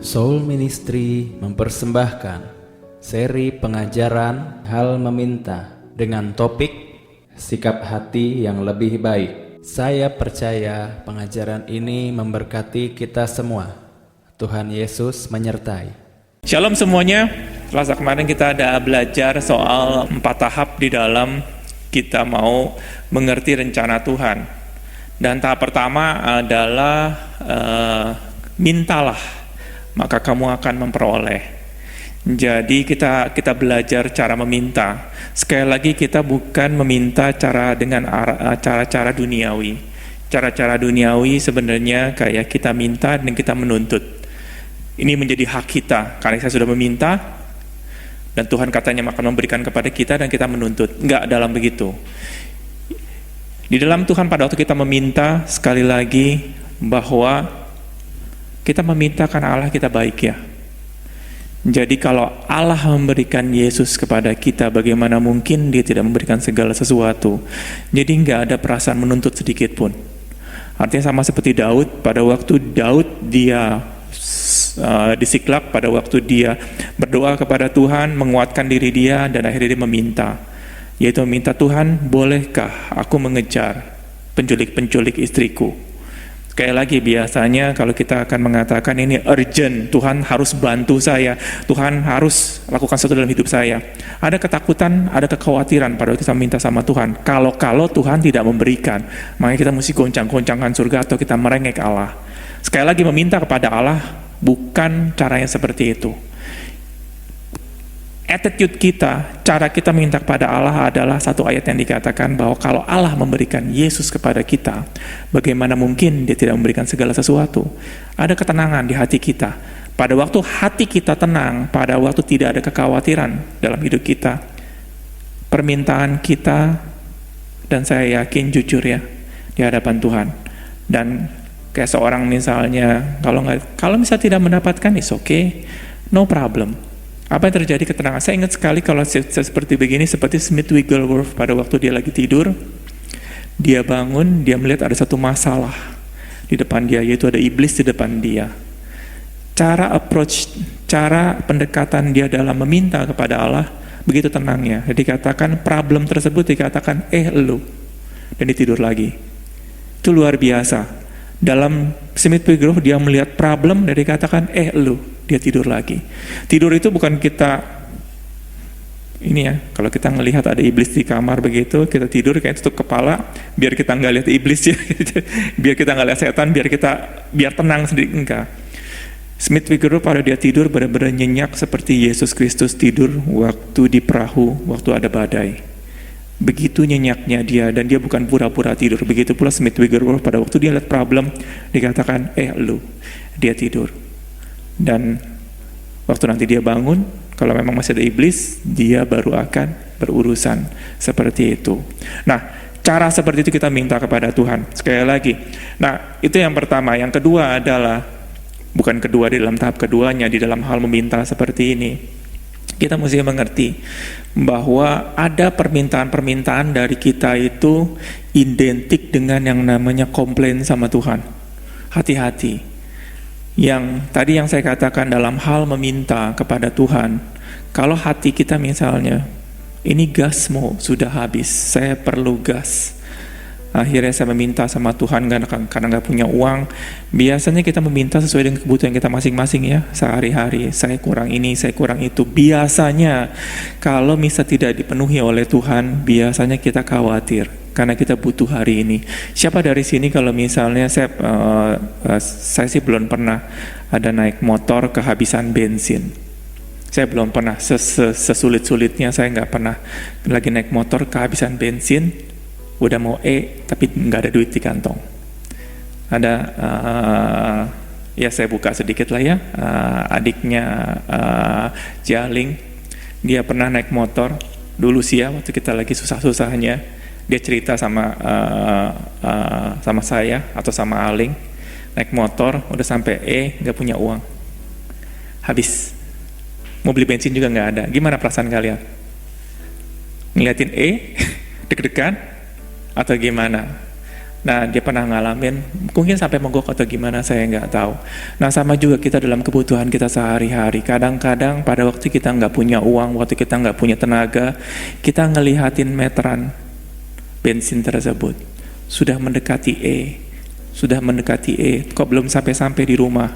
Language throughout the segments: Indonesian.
Soul Ministry mempersembahkan seri pengajaran Hal Meminta dengan topik Sikap Hati yang Lebih Baik. Saya percaya pengajaran ini memberkati kita semua. Tuhan Yesus menyertai. Shalom semuanya. Selasa kemarin kita ada belajar soal 4 tahap di dalam kita mau mengerti rencana Tuhan. Dan tahap pertama adalah mintalah, maka kamu akan memperoleh. Jadi kita belajar cara meminta. Sekali lagi kita bukan meminta dengan cara-cara duniawi. Cara-cara duniawi sebenarnya kayak kita minta dan kita menuntut. Ini menjadi hak kita, karena saya sudah meminta dan Tuhan katanya akan memberikan kepada kita dan kita menuntut. Enggak dalam begitu. Di dalam Tuhan pada waktu kita meminta, sekali lagi bahwa kita meminta karena Allah kita baik ya. Jadi kalau Allah memberikan Yesus kepada kita, bagaimana mungkin Dia tidak memberikan segala sesuatu? Jadi enggak ada perasaan menuntut sedikit pun. Artinya sama seperti Daud, pada waktu Daud dia di Siklak, pada waktu dia berdoa kepada Tuhan, menguatkan diri dia dan akhirnya dia meminta, yaitu meminta, Tuhan bolehkah aku mengejar penculik-penculik istriku? Sekali lagi biasanya kalau kita akan mengatakan ini urgent, Tuhan harus bantu saya, Tuhan harus lakukan sesuatu dalam hidup saya, ada ketakutan, ada kekhawatiran pada waktu kita minta sama Tuhan. Kalau Tuhan tidak memberikan, makanya kita mesti goncang-goncangkan surga atau kita merengek Allah. Sekali lagi meminta kepada Allah bukan caranya seperti itu. Attitude kita, cara kita minta kepada Allah adalah satu ayat yang dikatakan bahwa kalau Allah memberikan Yesus kepada kita, bagaimana mungkin Dia tidak memberikan segala sesuatu? Ada ketenangan di hati kita. Pada waktu hati kita tenang, pada waktu tidak ada kekhawatiran dalam hidup kita, permintaan kita, dan saya yakin jujur ya, di hadapan Tuhan. Dan kayak seorang misalnya, kalau misalnya tidak mendapatkan, it's okay, no problem. Apa yang terjadi? Ketenangan. Saya ingat sekali kalau seperti begini, seperti Smith Wigglesworth pada waktu dia lagi tidur, dia bangun, dia melihat ada satu masalah di depan dia, yaitu ada iblis di depan dia. Cara pendekatan dia dalam meminta kepada Allah begitu tenangnya. Jadi dikatakan problem tersebut dikatakan lu, dan dia tidur lagi. Itu luar biasa. Dalam Smith Wigglesworth dia melihat problem dan dikatakan lu, dia tidur lagi. Tidur itu bukan kita ini ya, kalau kita ngelihat ada iblis di kamar begitu, kita tidur kayak tutup kepala biar kita nggak lihat iblis ya, biar kita nggak lihat setan, biar tenang sendiri, enggak. Smith Wigglesworth pada dia tidur benar-benar nyenyak seperti Yesus Kristus tidur waktu di perahu waktu ada badai. Begitu nyenyaknya dia, dan dia bukan pura-pura tidur. Begitu pula Smith Wigglesworth pada waktu dia lihat problem dikatakan lu, dia tidur. Dan waktu nanti dia bangun, kalau memang masih ada iblis, dia baru akan berurusan seperti itu. Nah, cara seperti itu kita minta kepada Tuhan. Sekali lagi, nah itu yang pertama. Yang kedua adalah, bukan kedua di dalam tahap keduanya, di dalam hal meminta seperti ini, kita mesti mengerti bahwa ada permintaan-permintaan dari kita itu identik dengan yang namanya komplain sama Tuhan. Hati-hati. Yang tadi yang saya katakan dalam hal meminta kepada Tuhan, kalau hati kita misalnya, ini gas mau sudah habis, saya perlu gas. Akhirnya saya meminta sama Tuhan karena nggak punya uang. Biasanya kita meminta sesuai dengan kebutuhan kita masing-masing ya, sehari-hari. Saya kurang ini, saya kurang itu. Biasanya kalau misal tidak dipenuhi oleh Tuhan, biasanya kita khawatir karena kita butuh hari ini. Siapa dari sini kalau misalnya saya sih belum pernah ada naik motor kehabisan bensin. Saya belum pernah, sesulit-sulitnya saya nggak pernah lagi naik motor kehabisan bensin. Udah mau tapi nggak ada duit di kantong. Ada ya saya buka sedikit lah ya, adiknya Jaling, dia pernah naik motor dulu sih ya, waktu kita lagi susah-susahnya, dia cerita sama saya atau sama Aling, naik motor udah sampai nggak punya uang, habis, mau beli bensin juga nggak ada. Gimana perasaan kalian? Ngeliatin deg-degan atau gimana? Nah, dia pernah ngalamin, mungkin sampai mogok atau gimana, saya nggak tahu. Nah, sama juga kita dalam kebutuhan kita sehari-hari. Kadang-kadang pada waktu kita nggak punya uang, waktu kita nggak punya tenaga, kita ngelihatin meteran bensin tersebut. Sudah mendekati kok belum sampai-sampai di rumah.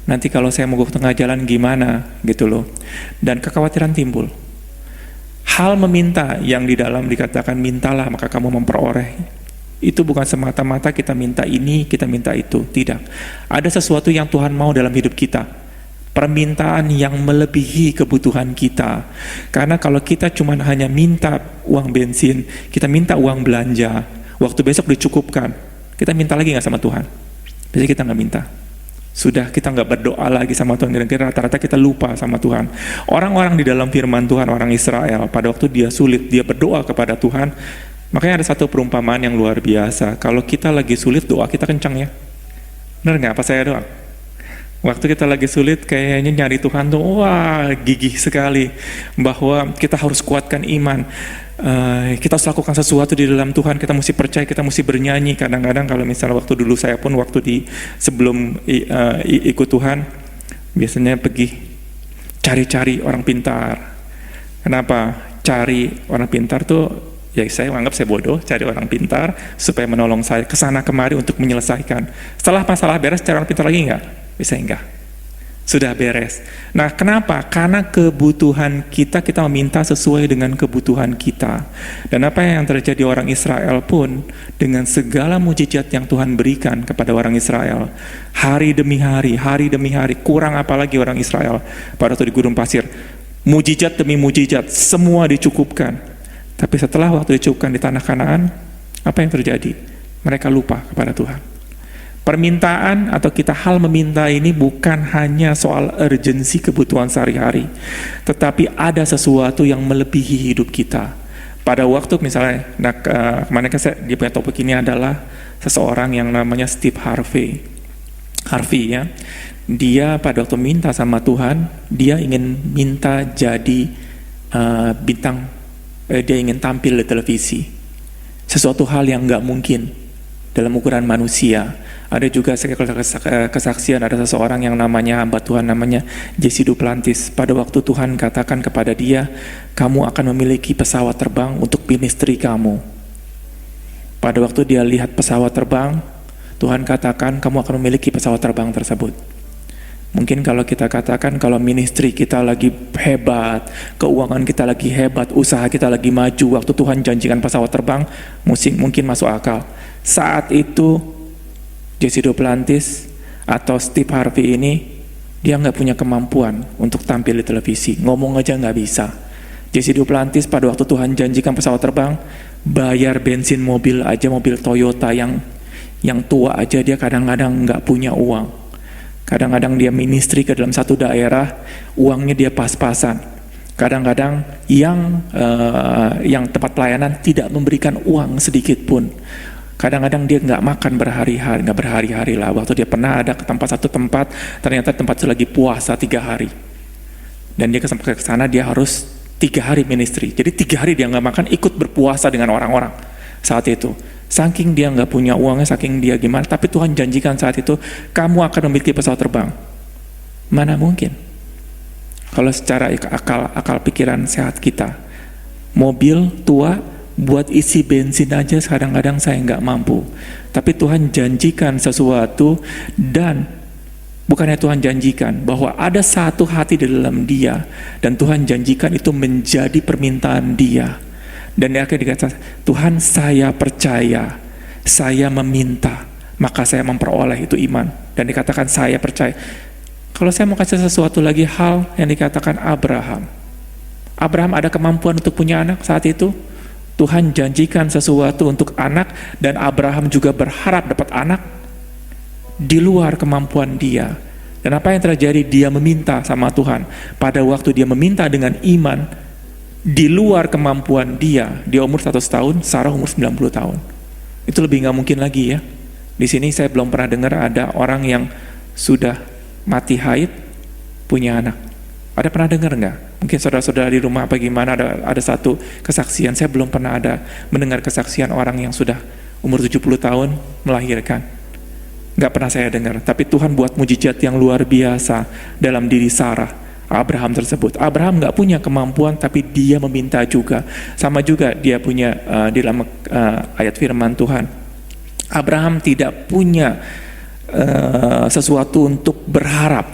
Nanti kalau saya mogok tengah jalan gimana, gitu loh. Dan kekhawatiran timbul. Hal meminta yang di dalam dikatakan mintalah maka kamu memperoleh. Itu bukan semata-mata kita minta ini, kita minta itu. Tidak. Ada sesuatu yang Tuhan mau dalam hidup kita. Permintaan yang melebihi kebutuhan kita. Karena kalau kita cuma hanya minta uang bensin, kita minta uang belanja, waktu besok dicukupkan, kita minta lagi nggak sama Tuhan? Biasanya kita nggak minta. Sudah kita nggak berdoa lagi sama Tuhan. Kira-kira rata-rata kita lupa sama Tuhan. Orang-orang di dalam firman Tuhan, orang Israel, pada waktu dia sulit, dia berdoa kepada Tuhan. Makanya ada satu perumpamaan yang luar biasa. Kalau kita lagi sulit, doa kita kencang ya. Benar nggak apa saya doang? Waktu kita lagi sulit, kayaknya nyari Tuhan tuh, wah gigih sekali. Bahwa kita harus kuatkan iman. Kita harus lakukan sesuatu di dalam Tuhan. Kita mesti percaya, kita mesti bernyanyi. Kadang-kadang kalau misalnya waktu dulu saya pun, waktu sebelum ikut Tuhan, biasanya pergi cari-cari orang pintar. Kenapa? Cari orang pintar tuh, ya saya anggap saya bodoh, cari orang pintar supaya menolong saya kesana kemari untuk menyelesaikan. Setelah masalah beres, cari orang pintar lagi enggak? Bisa enggak? Sudah beres. Nah, kenapa? Karena kebutuhan kita meminta sesuai dengan kebutuhan kita. Dan apa yang terjadi orang Israel pun, dengan segala mujizat yang Tuhan berikan kepada orang Israel, hari demi hari, kurang apalagi orang Israel pada waktu di gurun pasir, mujizat demi mujizat, semua dicukupkan. Tapi setelah waktu dicukupkan di tanah Kanaan, apa yang terjadi? Mereka lupa kepada Tuhan. Permintaan atau kita hal meminta ini bukan hanya soal urgensi kebutuhan sehari-hari, tetapi ada sesuatu yang melebihi hidup kita. Pada waktu misalnya, kemarin dia punya topik ini adalah seseorang yang namanya Steve Harvey ya. Dia pada waktu minta sama Tuhan, dia ingin minta jadi dia ingin tampil di televisi. Sesuatu hal yang nggak mungkin dalam ukuran manusia. Ada juga kesaksian, ada seseorang yang namanya hamba Tuhan, namanya Jesse Duplantis. Pada waktu Tuhan katakan kepada dia, kamu akan memiliki pesawat terbang untuk ministry kamu. Pada waktu dia lihat pesawat terbang, Tuhan katakan kamu akan memiliki pesawat terbang tersebut. Mungkin kalau kita katakan kalau ministry kita lagi hebat, keuangan kita lagi hebat, usaha kita lagi maju, waktu Tuhan janjikan pesawat terbang, mungkin masuk akal. Saat itu Jesse Duplantis atau Steve Harvey ini, dia nggak punya kemampuan untuk tampil di televisi, ngomong aja nggak bisa. Jesse Duplantis pada waktu Tuhan janjikan pesawat terbang, bayar bensin mobil aja, mobil Toyota yang tua aja dia kadang-kadang nggak punya uang. Kadang-kadang dia ministry ke dalam satu daerah, uangnya dia pas-pasan. Kadang-kadang yang tempat pelayanan tidak memberikan uang sedikit pun. Kadang-kadang dia nggak makan berhari-hari lah. Waktu dia pernah ada ke satu tempat, ternyata tempat itu lagi puasa 3 hari. Dan dia ke sana dia harus 3 hari ministry. Jadi 3 hari dia nggak makan, ikut berpuasa dengan orang-orang saat itu. Saking dia nggak punya uangnya, saking dia gimana, tapi Tuhan janjikan saat itu, kamu akan memiliki pesawat terbang. Mana mungkin? Kalau secara akal pikiran sehat kita, mobil tua, buat isi bensin aja kadang-kadang saya nggak mampu. Tapi Tuhan janjikan sesuatu, dan bukannya Tuhan janjikan, bahwa ada satu hati di dalam dia, dan Tuhan janjikan itu menjadi permintaan dia. Dan dia akhirnya dikatakan, Tuhan saya percaya, saya meminta, maka saya memperoleh, itu iman. Dan dikatakan saya percaya. Kalau saya mau kasih sesuatu lagi hal yang dikatakan Abraham ada kemampuan untuk punya anak saat itu. Tuhan janjikan sesuatu untuk anak, dan Abraham juga berharap dapat anak di luar kemampuan dia. Dan apa yang terjadi? Dia meminta sama Tuhan. Pada waktu dia meminta dengan iman, di luar kemampuan dia umur 100 tahun, Sarah umur 90 tahun. Itu lebih nggak mungkin lagi ya. Di sini saya belum pernah dengar ada orang yang sudah mati haid punya anak. Ada pernah dengar nggak? Mungkin saudara-saudara di rumah apa gimana, ada satu kesaksian. Saya belum pernah ada mendengar kesaksian orang yang sudah umur 70 tahun melahirkan. Nggak pernah saya dengar. Tapi Tuhan buat mujizat yang luar biasa dalam diri Sarah, Abraham tersebut. Abraham nggak punya kemampuan, tapi dia meminta juga. Sama juga dia punya di dalam ayat firman Tuhan. Abraham tidak punya sesuatu untuk berharap,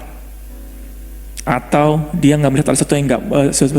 atau dia nggak melihat sesuatu yang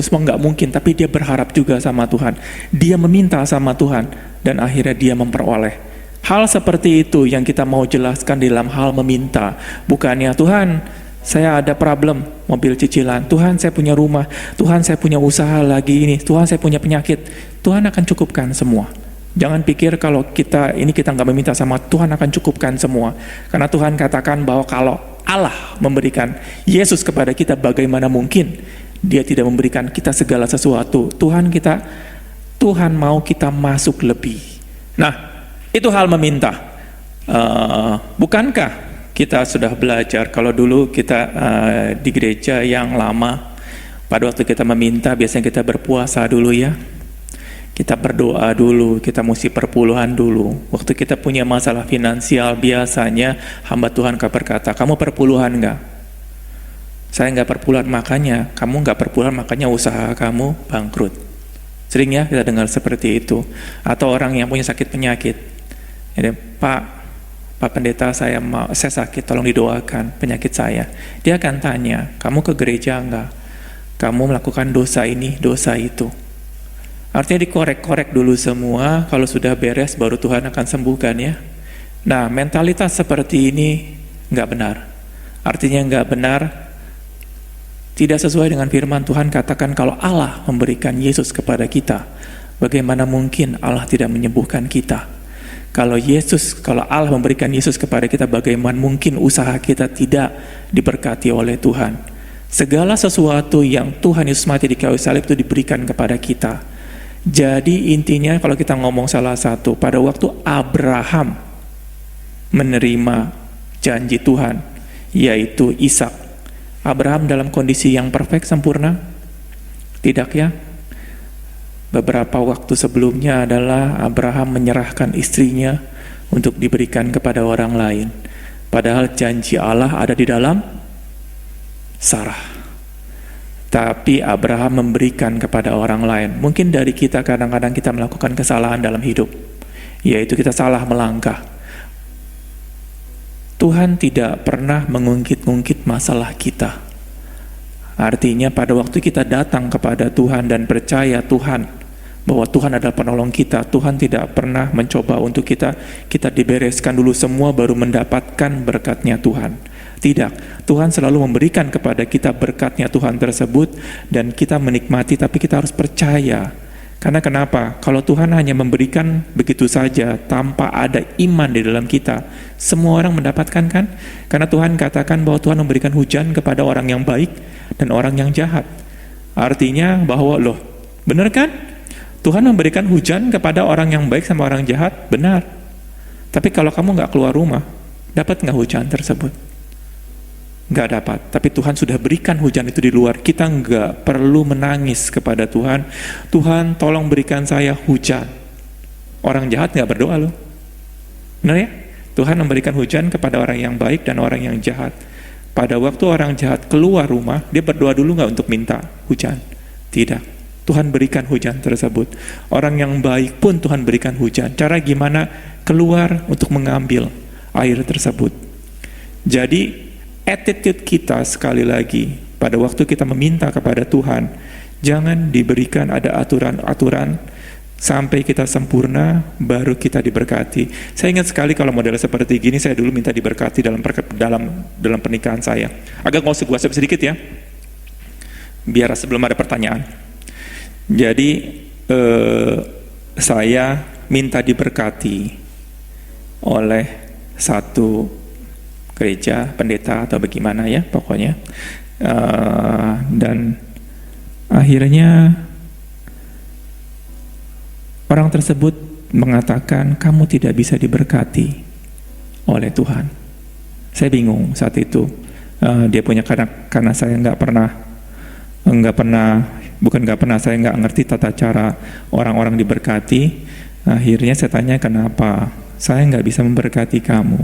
semua nggak mungkin, tapi dia berharap juga sama Tuhan. Dia meminta sama Tuhan, dan akhirnya dia memperoleh. Hal seperti itu yang kita mau jelaskan dalam hal meminta. Bukannya Tuhan, saya ada problem mobil cicilan, Tuhan saya punya rumah, Tuhan saya punya usaha lagi ini, Tuhan saya punya penyakit. Tuhan akan cukupkan semua. Jangan pikir kalau kita nggak meminta sama Tuhan akan cukupkan semua. Karena Tuhan katakan bahwa kalau Allah memberikan Yesus kepada kita, bagaimana mungkin Dia tidak memberikan kita segala sesuatu. Tuhan mau kita masuk lebih. Nah, itu hal meminta. Bukankah kita sudah belajar kalau dulu kita di gereja yang lama, pada waktu kita meminta biasanya kita berpuasa dulu ya. Kita berdoa dulu, kita mesti perpuluhan dulu. Waktu kita punya masalah finansial, biasanya hamba Tuhan berkata, kamu perpuluhan enggak? Saya enggak perpuluhan, makanya kamu enggak perpuluhan, makanya usaha kamu bangkrut. Sering ya kita dengar seperti itu. Atau orang yang punya sakit penyakit. Jadi, Pak pendeta saya sakit, tolong didoakan penyakit saya. Dia akan tanya, kamu ke gereja enggak? Kamu melakukan dosa ini, dosa itu. Artinya dikorek-korek dulu semua, kalau sudah beres baru Tuhan akan sembuhkan ya. Nah, mentalitas seperti ini nggak benar. Artinya nggak benar, tidak sesuai dengan firman Tuhan. Katakan kalau Allah memberikan Yesus kepada kita, bagaimana mungkin Allah tidak menyembuhkan kita? Kalau Allah memberikan Yesus kepada kita, bagaimana mungkin usaha kita tidak diberkati oleh Tuhan? Segala sesuatu yang Tuhan Yesus mati di kayu salib itu diberikan kepada kita. Jadi intinya kalau kita ngomong salah satu, pada waktu Abraham menerima janji Tuhan, yaitu Ishak, Abraham dalam kondisi yang perfect, sempurna? Tidak ya? Beberapa waktu sebelumnya adalah Abraham menyerahkan istrinya untuk diberikan kepada orang lain. Padahal janji Allah ada di dalam Sarah. Tapi Abraham memberikan kepada orang lain. Mungkin dari kita kadang-kadang kita melakukan kesalahan dalam hidup, yaitu kita salah melangkah. Tuhan tidak pernah mengungkit-ungkit masalah kita. Artinya pada waktu kita datang kepada Tuhan dan percaya Tuhan bahwa Tuhan adalah penolong kita, Tuhan tidak pernah mencoba untuk kita dibereskan dulu semua baru mendapatkan berkatnya Tuhan. Tidak, Tuhan selalu memberikan kepada kita berkatnya Tuhan tersebut dan kita menikmati, tapi kita harus percaya. Karena kenapa? Kalau Tuhan hanya memberikan begitu saja tanpa ada iman di dalam kita, semua orang mendapatkan kan? Karena Tuhan katakan bahwa Tuhan memberikan hujan kepada orang yang baik dan orang yang jahat. Artinya bahwa benar kan? Tuhan memberikan hujan kepada orang yang baik sama orang jahat, benar. Tapi kalau kamu nggak keluar rumah, dapat nggak hujan tersebut? Nggak dapat. Tapi Tuhan sudah berikan hujan itu di luar. Kita nggak perlu menangis kepada Tuhan. Tuhan tolong berikan saya hujan. Orang jahat nggak berdoa loh. Benar ya? Tuhan memberikan hujan kepada orang yang baik dan orang yang jahat. Pada waktu orang jahat keluar rumah, dia berdoa dulu nggak untuk minta hujan? Tidak. Tuhan berikan hujan tersebut. Orang yang baik pun Tuhan berikan hujan. Cara gimana? Keluar untuk mengambil air tersebut. Jadi attitude kita sekali lagi pada waktu kita meminta kepada Tuhan, jangan diberikan ada aturan-aturan sampai kita sempurna baru kita diberkati. Saya ingat sekali kalau model seperti gini, saya dulu minta diberkati dalam pernikahan saya. Agak ngosip sedikit ya, biar sebelum ada pertanyaan. Jadi saya minta diberkati oleh satu gereja, pendeta atau bagaimana ya pokoknya, dan akhirnya orang tersebut mengatakan kamu tidak bisa diberkati oleh Tuhan. Saya bingung saat itu. Dia punya karena saya saya nggak ngerti tata cara orang-orang diberkati. Akhirnya saya tanya, kenapa? Saya nggak bisa memberkati kamu.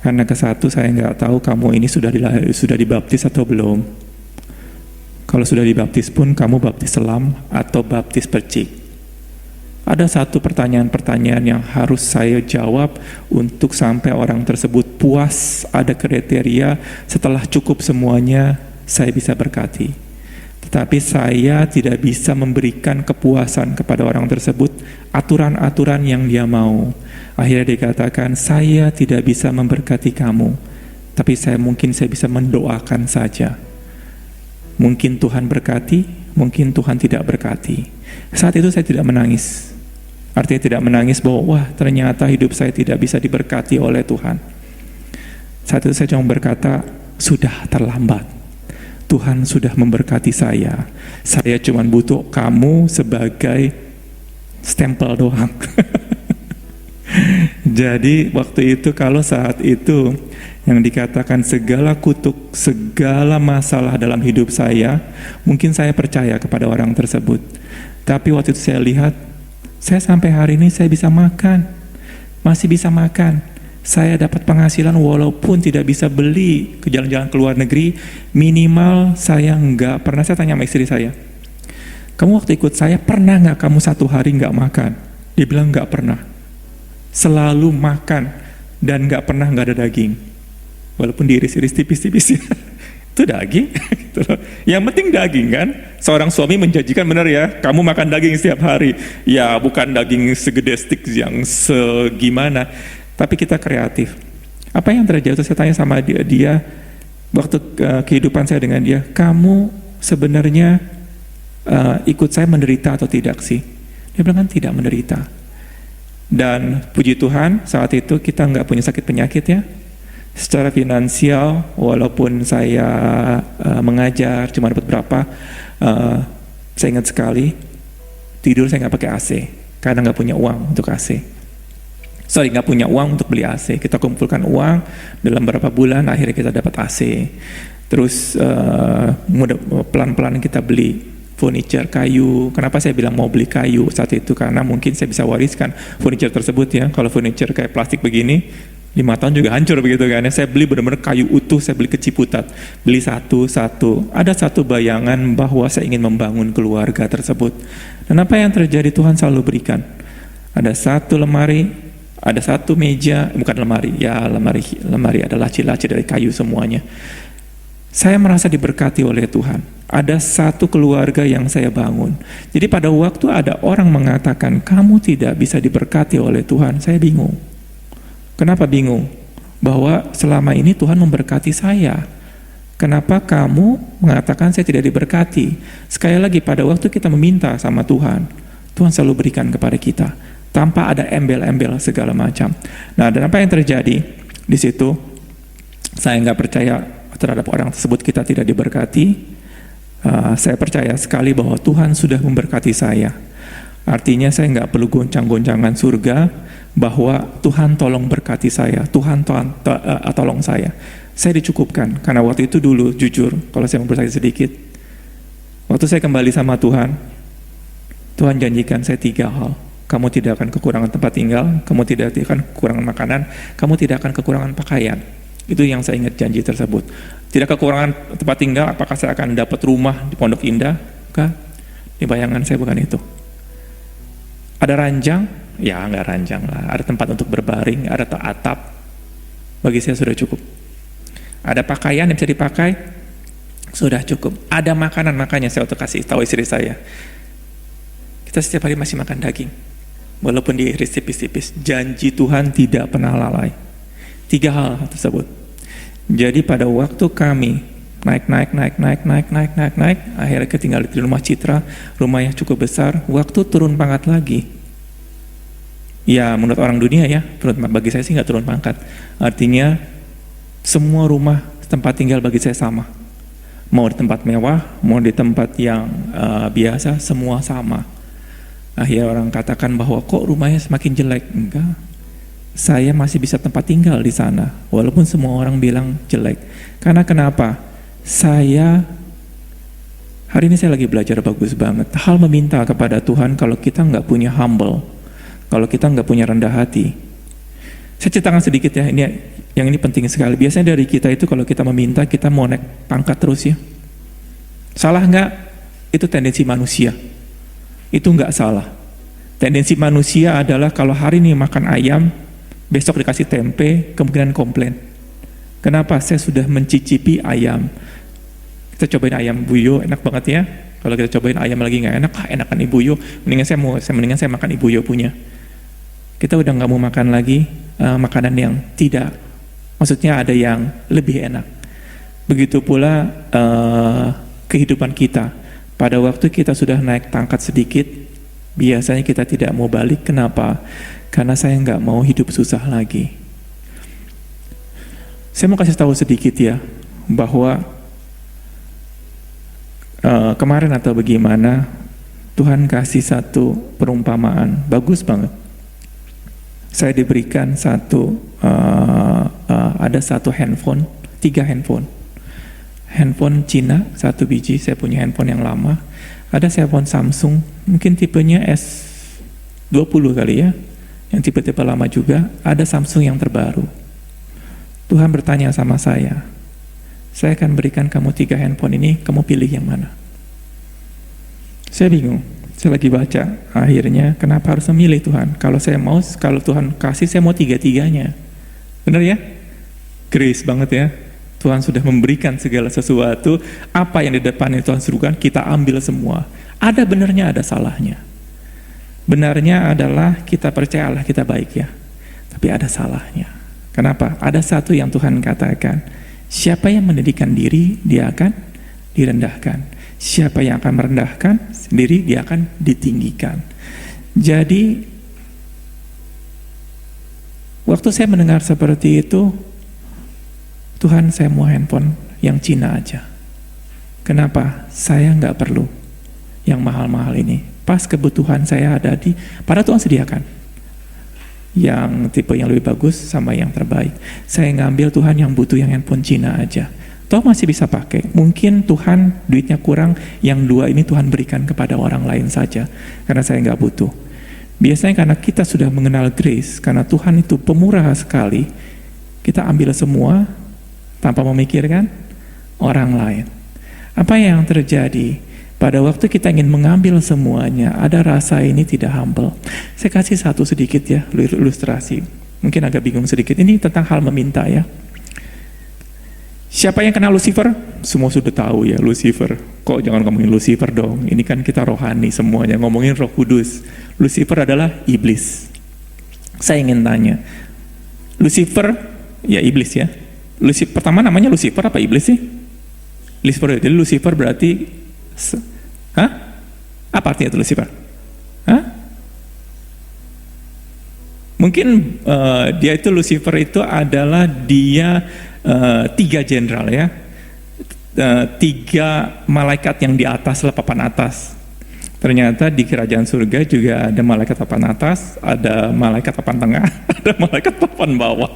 Karena kesatu, saya nggak tahu kamu ini sudah dibaptis atau belum. Kalau sudah dibaptis pun, kamu baptis selam atau baptis percik. Ada satu pertanyaan-pertanyaan yang harus saya jawab untuk sampai orang tersebut puas, ada kriteria, setelah cukup semuanya, saya bisa berkati. Tetapi saya tidak bisa memberikan kepuasan kepada orang tersebut, aturan-aturan yang dia mau. Akhirnya dikatakan, saya tidak bisa memberkati kamu, tapi saya bisa mendoakan saja. Mungkin Tuhan berkati, mungkin Tuhan tidak berkati. Saat itu saya tidak menangis. Artinya tidak menangis bahwa, wah ternyata hidup saya tidak bisa diberkati oleh Tuhan. Saat itu saya cuma berkata, sudah terlambat. Tuhan sudah memberkati saya. Saya cuma butuh kamu sebagai stempel doang. Jadi waktu itu, kalau saat itu yang dikatakan segala kutuk, segala masalah dalam hidup saya, mungkin saya percaya kepada orang tersebut. Tapi waktu itu saya lihat, saya sampai hari ini saya bisa makan, masih bisa makan. Saya dapat penghasilan walaupun tidak bisa beli ke jalan-jalan ke luar negeri, minimal saya nggak pernah. Saya tanya sama istri saya, kamu waktu ikut saya pernah nggak kamu satu hari nggak makan? Dia bilang nggak pernah, selalu makan dan nggak pernah nggak ada daging, walaupun diiris-iris tipis-tipis. Itu daging. Gitu loh. Yang penting daging kan. Seorang suami menjanjikan, benar ya, kamu makan daging setiap hari. Ya bukan daging segede stik yang segimana, tapi kita kreatif. Apa yang terjadi? Saya tanya sama dia waktu kehidupan saya dengan dia, kamu sebenarnya ikut saya menderita atau tidak sih? Dia bilang kan tidak menderita. Dan puji Tuhan saat itu kita nggak punya sakit penyakit ya. Secara finansial, walaupun saya mengajar cuma dapat berapa, saya ingat sekali tidur saya nggak pakai AC karena nggak punya uang untuk AC. Nggak punya uang untuk beli AC. Kita kumpulkan uang dalam beberapa bulan, akhirnya kita dapat AC. Terus pelan-pelan kita beli furniture kayu. Kenapa saya bilang mau beli kayu saat itu? Karena mungkin saya bisa wariskan furniture tersebut ya. Kalau furniture kayak plastik begini, 5 tahun juga hancur begitu kan ya. Saya beli benar-benar kayu utuh, saya beli ke Ciputat, beli satu-satu. Ada satu bayangan bahwa saya ingin membangun keluarga tersebut. Dan apa yang terjadi, Tuhan selalu berikan. Ada satu lemari, ada satu meja, bukan lemari, ya lemari ada laci-laci dari kayu semuanya. Saya merasa diberkati oleh Tuhan. Ada satu keluarga yang saya bangun. Jadi pada waktu ada orang mengatakan, kamu tidak bisa diberkati oleh Tuhan, saya bingung. Kenapa bingung? Bahwa selama ini Tuhan memberkati saya. Kenapa kamu mengatakan saya tidak diberkati? Sekali lagi, pada waktu kita meminta sama Tuhan, Tuhan selalu berikan kepada kita tanpa ada embel-embel segala macam. Nah, dan apa yang terjadi di situ? Saya nggak percaya terhadap orang tersebut kita tidak diberkati. Saya percaya sekali bahwa Tuhan sudah memberkati saya. Artinya saya nggak perlu goncang-goncangan surga bahwa Tuhan tolong berkati saya, Tuhan tolong saya. Saya dicukupkan, karena waktu itu dulu jujur, kalau saya mau bersaksi sedikit, waktu saya kembali sama Tuhan, Tuhan janjikan saya 3 hal. Kamu tidak akan kekurangan tempat tinggal, kamu tidak akan kekurangan makanan, kamu tidak akan kekurangan pakaian. Itu yang saya ingat janji tersebut. Tidak kekurangan tempat tinggal, apakah saya akan dapat rumah di Pondok Indah? Bukan. Di bayangan saya bukan itu. Ada ranjang? Ya nggak ranjang lah. Ada tempat untuk berbaring, ada atap. Bagi saya sudah cukup. Ada pakaian yang bisa dipakai? Sudah cukup. Ada makanan, makanya saya waktu kasih tahu istri saya. Kita setiap hari masih makan daging. Walaupun diiris tipis-tipis. Janji Tuhan tidak pernah lalai. 3 hal tersebut. Jadi pada waktu kami naik, akhirnya ketinggal di rumah Citra, rumah yang cukup besar, waktu turun pangkat lagi. Ya menurut orang dunia ya, bagi saya sih nggak turun pangkat. Artinya semua rumah tempat tinggal bagi saya sama. Mau di tempat mewah, mau di tempat yang biasa, semua sama. Akhirnya orang katakan bahwa kok rumahnya semakin jelek. Enggak, saya masih bisa tempat tinggal di sana, walaupun semua orang bilang jelek. Karena kenapa? Hari ini saya lagi belajar bagus banget. Hal meminta kepada Tuhan, kalau kita nggak punya humble, kalau kita nggak punya rendah hati. Saya ceritakan sedikit ya, yang ini penting sekali. Biasanya dari kita itu kalau kita meminta, kita mau naik pangkat terus ya. Salah nggak? Itu tendensi manusia. Itu nggak salah. Tendensi manusia adalah kalau hari ini makan ayam, besok dikasih tempe, kemungkinan komplain. Kenapa? Saya sudah mencicipi ayam. Kita cobain ayam buyo, enak banget ya. Kalau kita cobain ayam lagi nggak enak, enakan ibuyo. Mendingan saya makan ibuyo punya. Kita udah nggak mau makan lagi makanan yang tidak. Maksudnya ada yang lebih enak. Begitu pula kehidupan kita. Pada waktu kita sudah naik pangkat sedikit, biasanya kita tidak mau balik. Kenapa? Karena saya nggak mau hidup susah lagi. Saya mau kasih tahu sedikit ya, bahwa kemarin atau bagaimana, Tuhan kasih satu perumpamaan, bagus banget. Saya diberikan ada satu handphone, 3 handphone. Handphone Cina, 1 biji, saya punya handphone yang lama. Ada handphone Samsung, mungkin tipenya S20 kali ya, yang tipe-tipe lama juga. Ada Samsung yang terbaru. Tuhan bertanya sama saya akan berikan kamu 3 handphone ini, kamu pilih yang mana? Saya bingung, saya lagi baca, akhirnya kenapa harus memilih Tuhan? Kalau Tuhan kasih, saya mau 3-tiganya. Benar ya? Grace banget ya. Tuhan sudah memberikan segala sesuatu, apa yang di depannya Tuhan suruhkan, kita ambil semua. Ada benarnya, ada salahnya. Benarnya adalah kita percaya Allah kita baik ya, tapi ada salahnya. Kenapa? Ada satu yang Tuhan katakan, siapa yang meninggikan diri, dia akan direndahkan. Siapa yang akan merendahkan sendiri, dia akan ditinggikan. Jadi, waktu saya mendengar seperti itu, Tuhan, saya mau handphone yang Cina aja. Kenapa? Saya nggak perlu yang mahal-mahal ini. Pas kebutuhan saya ada pada Tuhan sediakan yang tipe yang lebih bagus sama yang terbaik. Saya ngambil Tuhan yang butuh yang handphone Cina aja. Toh masih bisa pakai. Mungkin Tuhan duitnya kurang, yang 2 ini Tuhan berikan kepada orang lain saja, karena saya nggak butuh. Biasanya karena kita sudah mengenal grace, karena Tuhan itu pemurah sekali, kita ambil semua tanpa memikirkan orang lain. Apa yang terjadi? Pada waktu kita ingin mengambil semuanya, ada rasa ini tidak humble. Saya kasih satu sedikit ya, ilustrasi. Mungkin agak bingung sedikit. Ini tentang hal meminta ya. Siapa yang kenal Lucifer? Semua sudah tahu ya, Lucifer. Kok jangan ngomongin Lucifer dong? Ini kan kita rohani semuanya, ngomongin Roh Kudus. Lucifer adalah iblis. Saya ingin tanya, Lucifer ya iblis ya. Pertama namanya Lucifer apa iblis sih? Lucifer. Jadi Lucifer berarti apa artinya itu Lucifer? Mungkin dia itu Lucifer itu adalah dia 3 jenderal ya, 3 malaikat yang di atas, papan atas. Ternyata di kerajaan surga juga ada malaikat papan atas, ada malaikat papan tengah, ada malaikat papan bawah.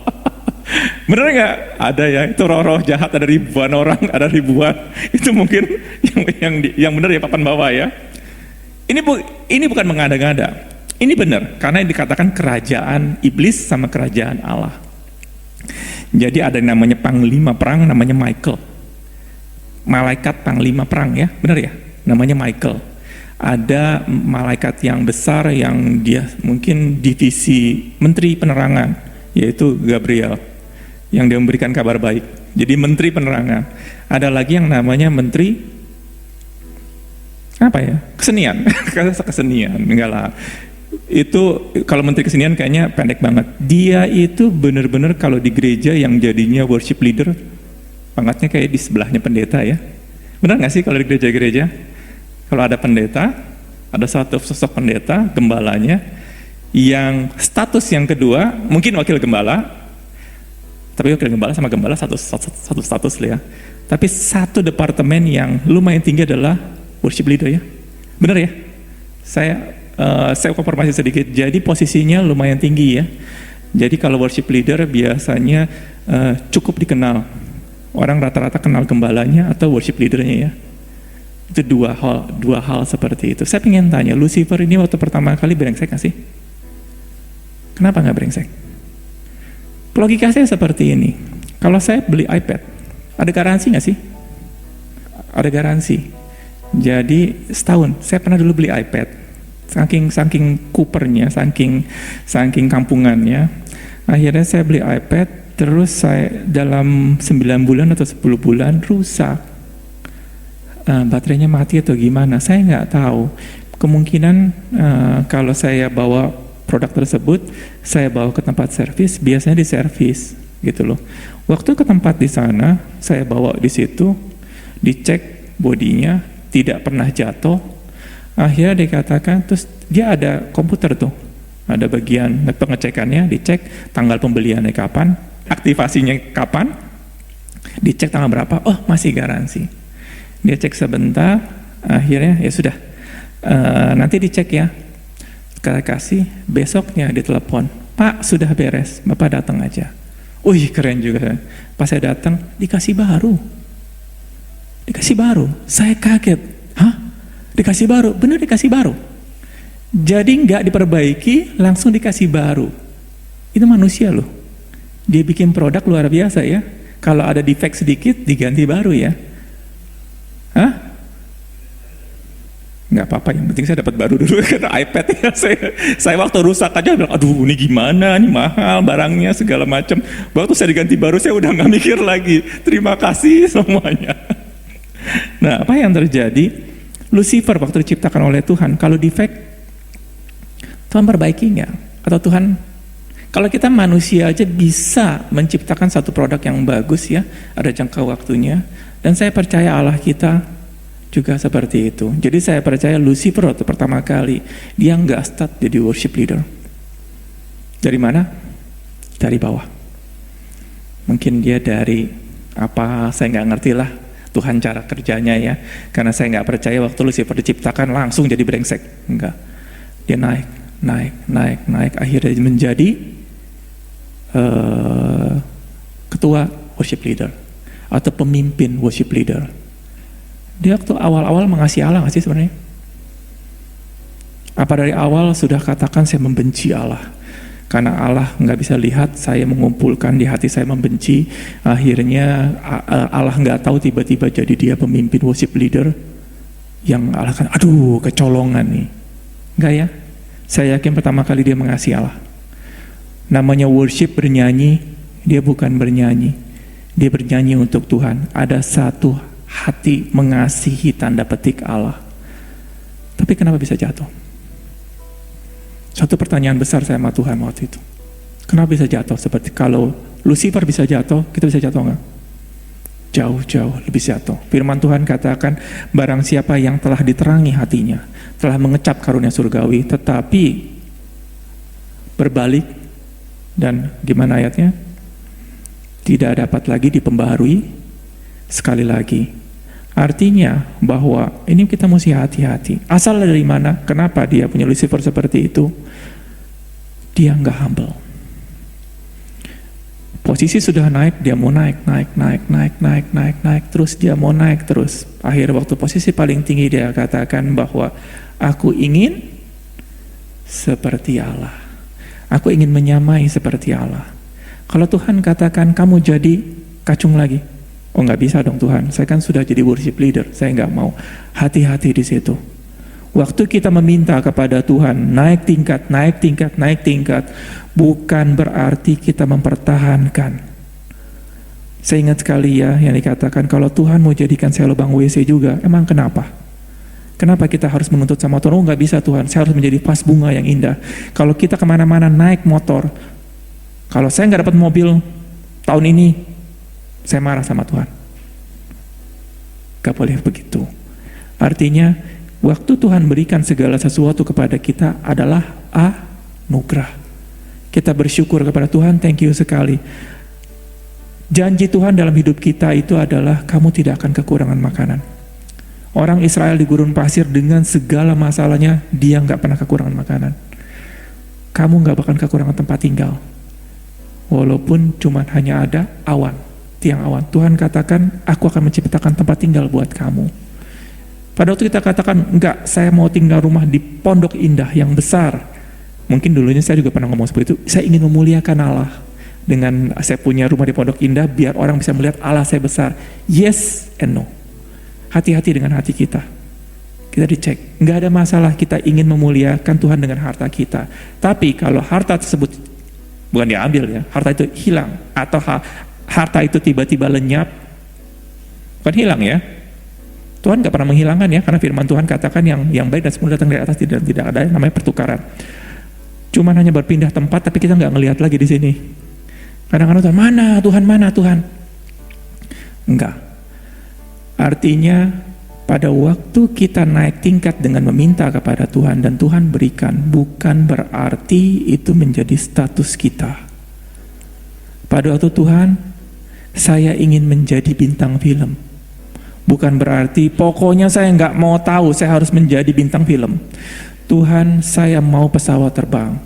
Bener nggak? Ada ya, itu roh-roh jahat, ada ribuan orang, ada ribuan. Itu mungkin yang benar ya papan bawah ya. Ini bukan mengada-ngada. Ini benar, karena yang dikatakan kerajaan iblis sama kerajaan Allah. Jadi ada yang namanya panglima perang, namanya Michael. Malaikat panglima perang ya, benar ya? Namanya Michael. Ada malaikat yang besar yang dia mungkin divisi menteri penerangan, yaitu Gabriel, yang dia memberikan kabar baik. Jadi menteri penerangan. Ada lagi yang namanya menteri apa ya? Kesenian. Kesenian, enggak lah. Itu kalau menteri kesenian kayaknya pendek banget. Dia itu benar-benar kalau di gereja yang jadinya worship leader, pangkatnya kayak di sebelahnya pendeta ya. Benar nggak sih kalau di gereja-gereja? Kalau ada pendeta, ada satu sosok pendeta, gembalanya, yang status yang kedua, mungkin wakil gembala, tapi wakil gembala sama gembala satu status lah ya. Tapi satu departemen yang lumayan tinggi adalah worship leader ya. Benar ya? Saya konfirmasi sedikit, jadi posisinya lumayan tinggi ya. Jadi kalau worship leader biasanya cukup dikenal. Orang rata-rata kenal gembalanya atau worship leadernya ya. Itu dua hal seperti itu. Saya ingin tanya, Lucifer ini waktu pertama kali brengsek nggak sih? Kenapa nggak brengsek? Logika saya seperti ini. Kalau saya beli iPad, ada garansi nggak sih? Ada garansi. Jadi setahun, saya pernah dulu beli iPad. Saking kupernya, saking kampungannya, akhirnya saya beli iPad, terus saya dalam 9 bulan atau 10 bulan rusak. Baterainya mati atau gimana, saya nggak tahu. Kemungkinan kalau saya bawa produk tersebut, saya bawa ke tempat servis, biasanya diservis gitu loh. Waktu ke tempat di sana, saya bawa di situ, dicek bodinya, tidak pernah jatuh. Akhirnya dikatakan, terus dia ada komputer tuh, ada bagian pengecekannya, dicek tanggal pembeliannya kapan, aktivasinya kapan, dicek tanggal berapa, oh masih garansi. Dia cek sebentar, akhirnya ya sudah, nanti dicek ya, kasih, besoknya ditelepon, Pak sudah beres, Bapak datang aja. Wih keren juga, pas saya datang dikasih baru, saya kaget, hah? Dikasih baru, bener dikasih baru. Jadi nggak diperbaiki, langsung dikasih baru. Itu manusia loh. Dia bikin produk luar biasa ya. Kalau ada defect sedikit, diganti baru ya. Hah? Nggak apa-apa, yang penting saya dapat baru dulu. Karena iPad ya, saya waktu rusak aja bilang, aduh ini gimana, ini mahal barangnya segala macam. Waktu saya diganti baru, saya udah nggak mikir lagi. Terima kasih semuanya. Nah, apa yang terjadi? Lucifer waktu diciptakan oleh Tuhan, kalau defect, Tuhan perbaiki nggak? Atau Tuhan, kalau kita manusia aja bisa menciptakan satu produk yang bagus ya, ada jangka waktunya, dan saya percaya Allah kita juga seperti itu. Jadi saya percaya Lucifer waktu pertama kali, dia nggak start jadi worship leader. Dari mana? Dari bawah. Mungkin dia dari apa, saya nggak ngerti lah, Tuhan cara kerjanya ya, karena saya nggak percaya waktu Lucifer diciptakan langsung jadi brengsek, enggak. Dia naik, akhirnya menjadi ketua worship leader atau pemimpin worship leader. Dia waktu awal-awal mengasihi Allah nggak sih sebenarnya? Apa dari awal sudah katakan saya membenci Allah? Karena Allah nggak bisa lihat, saya mengumpulkan di hati saya membenci. Akhirnya Allah nggak tahu tiba-tiba jadi dia pemimpin worship leader yang Allah kan, aduh kecolongan nih. Enggak ya? Saya yakin pertama kali dia mengasihi Allah. Namanya worship, bernyanyi, dia bukan bernyanyi. Dia bernyanyi untuk Tuhan. Ada satu hati mengasihi tanda petik Allah. Tapi kenapa bisa jatuh? Satu pertanyaan besar saya sama Tuhan waktu itu. Kenapa bisa jatuh? Seperti kalau Lucifer bisa jatuh, kita bisa jatuh nggak? Jauh-jauh lebih jatuh. Firman Tuhan katakan, barang siapa yang telah diterangi hatinya, telah mengecap karunia surgawi, tetapi berbalik, dan gimana ayatnya? Tidak dapat lagi dipembaharui sekali lagi. Artinya bahwa ini kita mesti hati-hati. Asal dari mana? Kenapa dia punya Lucifer seperti itu? Dia nggak humble. Posisi sudah naik, dia mau naik, terus dia mau naik terus. Akhir waktu posisi paling tinggi dia katakan bahwa aku ingin seperti Allah. Aku ingin menyamai seperti Allah. Kalau Tuhan katakan kamu jadi kacung lagi, oh nggak bisa dong Tuhan, saya kan sudah jadi worship leader, saya nggak mau. Hati-hati di situ. Waktu kita meminta kepada Tuhan naik tingkat, bukan berarti kita mempertahankan. Saya ingat sekali ya yang dikatakan, kalau Tuhan mau jadikan saya lubang WC juga, emang kenapa? Kenapa kita harus menuntut sama Tuhan? Oh nggak bisa Tuhan, saya harus menjadi vas bunga yang indah. Kalau kita kemana-mana naik motor, kalau saya nggak dapat mobil tahun ini, saya marah sama Tuhan. Gak boleh begitu. Artinya, waktu Tuhan berikan segala sesuatu kepada kita adalah anugerah. Kita bersyukur kepada Tuhan, thank you sekali. Janji Tuhan dalam hidup kita itu adalah kamu tidak akan kekurangan makanan. Orang Israel di gurun pasir dengan segala masalahnya, dia nggak pernah kekurangan makanan. Kamu nggak bakal kekurangan tempat tinggal. Walaupun cuma hanya ada awan, tiang awan. Tuhan katakan, aku akan menciptakan tempat tinggal buat kamu. Pada waktu kita katakan, enggak, saya mau tinggal rumah di pondok indah yang besar. mungkin dulunya saya juga pernah ngomong seperti itu, saya ingin memuliakan Allah. Dengan saya punya rumah di Pondok Indah, biar orang bisa melihat Allah saya besar. Yes and no. Hati-hati dengan hati kita. Kita dicek. Nggak ada masalah kita ingin memuliakan Tuhan dengan harta kita. Tapi kalau harta tersebut, bukan diambil ya, harta itu hilang. Atau harta itu tiba-tiba lenyap. Bukan hilang ya. Tuhan nggak pernah menghilangkan ya, karena firman Tuhan katakan yang baik dan semula datang dari atas, tidak ada yang namanya pertukaran. Cuman hanya berpindah tempat, tapi kita nggak ngelihat lagi di sini. Kadang-kadang Tuhan mana Tuhan? Enggak. Artinya pada waktu kita naik tingkat dengan meminta kepada Tuhan dan Tuhan berikan, bukan berarti itu menjadi status kita. Pada waktu Tuhan, saya ingin menjadi bintang film. Bukan berarti pokoknya saya nggak mau tahu, saya harus menjadi bintang film. Tuhan, saya mau pesawat terbang.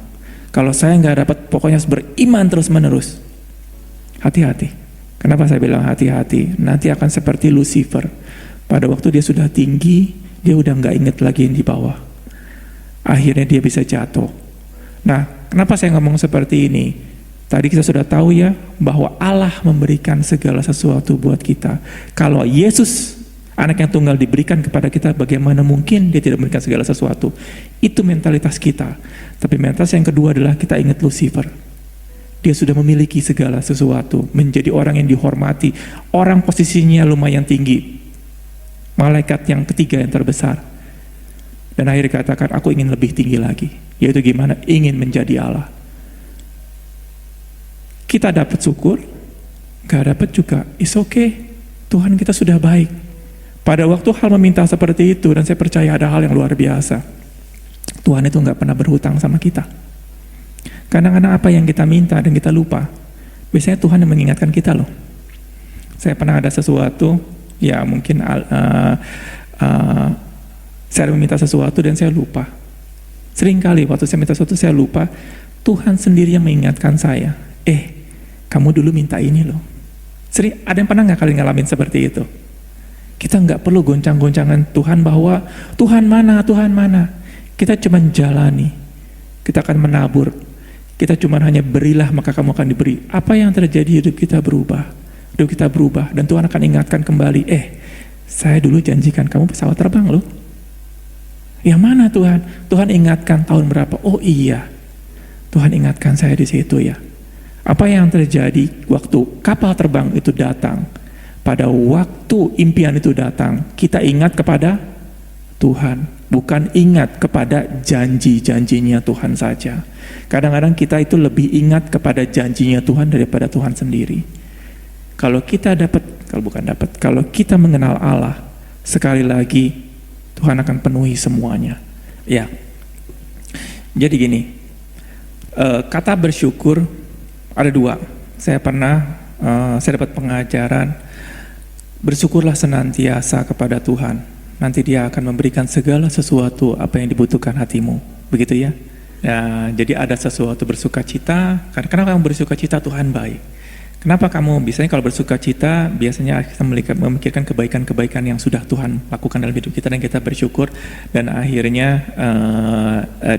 Kalau saya nggak dapat, pokoknya harus beriman terus-menerus. Hati-hati. Kenapa saya bilang hati-hati? Nanti akan seperti Lucifer. Pada waktu dia sudah tinggi, dia udah nggak inget lagi yang di bawah. Akhirnya dia bisa jatuh. Nah, kenapa saya ngomong seperti ini? Tadi kita sudah tahu ya, bahwa Allah memberikan segala sesuatu buat kita. Kalau Yesus, anak yang tunggal diberikan kepada kita, bagaimana mungkin dia tidak memberikan segala sesuatu? Itu mentalitas kita. Tapi mentalitas yang kedua adalah kita ingat Lucifer. Dia sudah memiliki segala sesuatu, menjadi orang yang dihormati, orang posisinya lumayan tinggi, malaikat yang ketiga yang terbesar. Dan akhirnya katakan, aku ingin lebih tinggi lagi. Yaitu gimana? Ingin menjadi Allah. Kita dapat syukur, gak dapat juga, it's okay. Tuhan kita sudah baik. Pada waktu hal meminta seperti itu, dan saya percaya ada hal yang luar biasa. Tuhan itu gak pernah berhutang sama kita. Kadang-kadang apa yang kita minta dan kita lupa, biasanya Tuhan yang mengingatkan kita loh. Saya pernah ada sesuatu, ya mungkin saya meminta sesuatu dan saya lupa. Seringkali waktu saya minta sesuatu saya lupa, Tuhan sendiri yang mengingatkan saya. Kamu dulu minta ini loh. Sering, ada yang pernah nggak kalian ngalamin seperti itu? Kita nggak perlu goncang-goncangan Tuhan bahwa Tuhan mana. Kita cuma jalani. Kita akan menabur. Kita cuma hanya berilah maka kamu akan diberi. Apa yang terjadi, hidup kita berubah. Dan Tuhan akan ingatkan kembali. Saya dulu janjikan kamu pesawat terbang loh. Yang mana Tuhan? Tuhan ingatkan tahun berapa? Oh iya, Tuhan ingatkan saya di situ ya. Apa yang terjadi waktu kapal terbang itu datang? Pada waktu impian itu datang, kita ingat kepada Tuhan, bukan ingat kepada janji-janjinya Tuhan saja. Kadang-kadang kita itu lebih ingat kepada janjinya Tuhan daripada Tuhan sendiri. Kalau kita mengenal Allah, sekali lagi Tuhan akan penuhi semuanya. Ya. Jadi gini, kata bersyukur ada dua. Saya dapat pengajaran, bersyukurlah senantiasa kepada Tuhan. Nanti Dia akan memberikan segala sesuatu apa yang dibutuhkan hatimu. Begitu ya? Ya, jadi ada sesuatu bersukacita. Kenapa kamu bersukacita? Tuhan baik. Kenapa kamu, biasanya kalau bersukacita, biasanya kita memikirkan kebaikan-kebaikan yang sudah Tuhan lakukan dalam hidup kita dan kita bersyukur. Dan akhirnya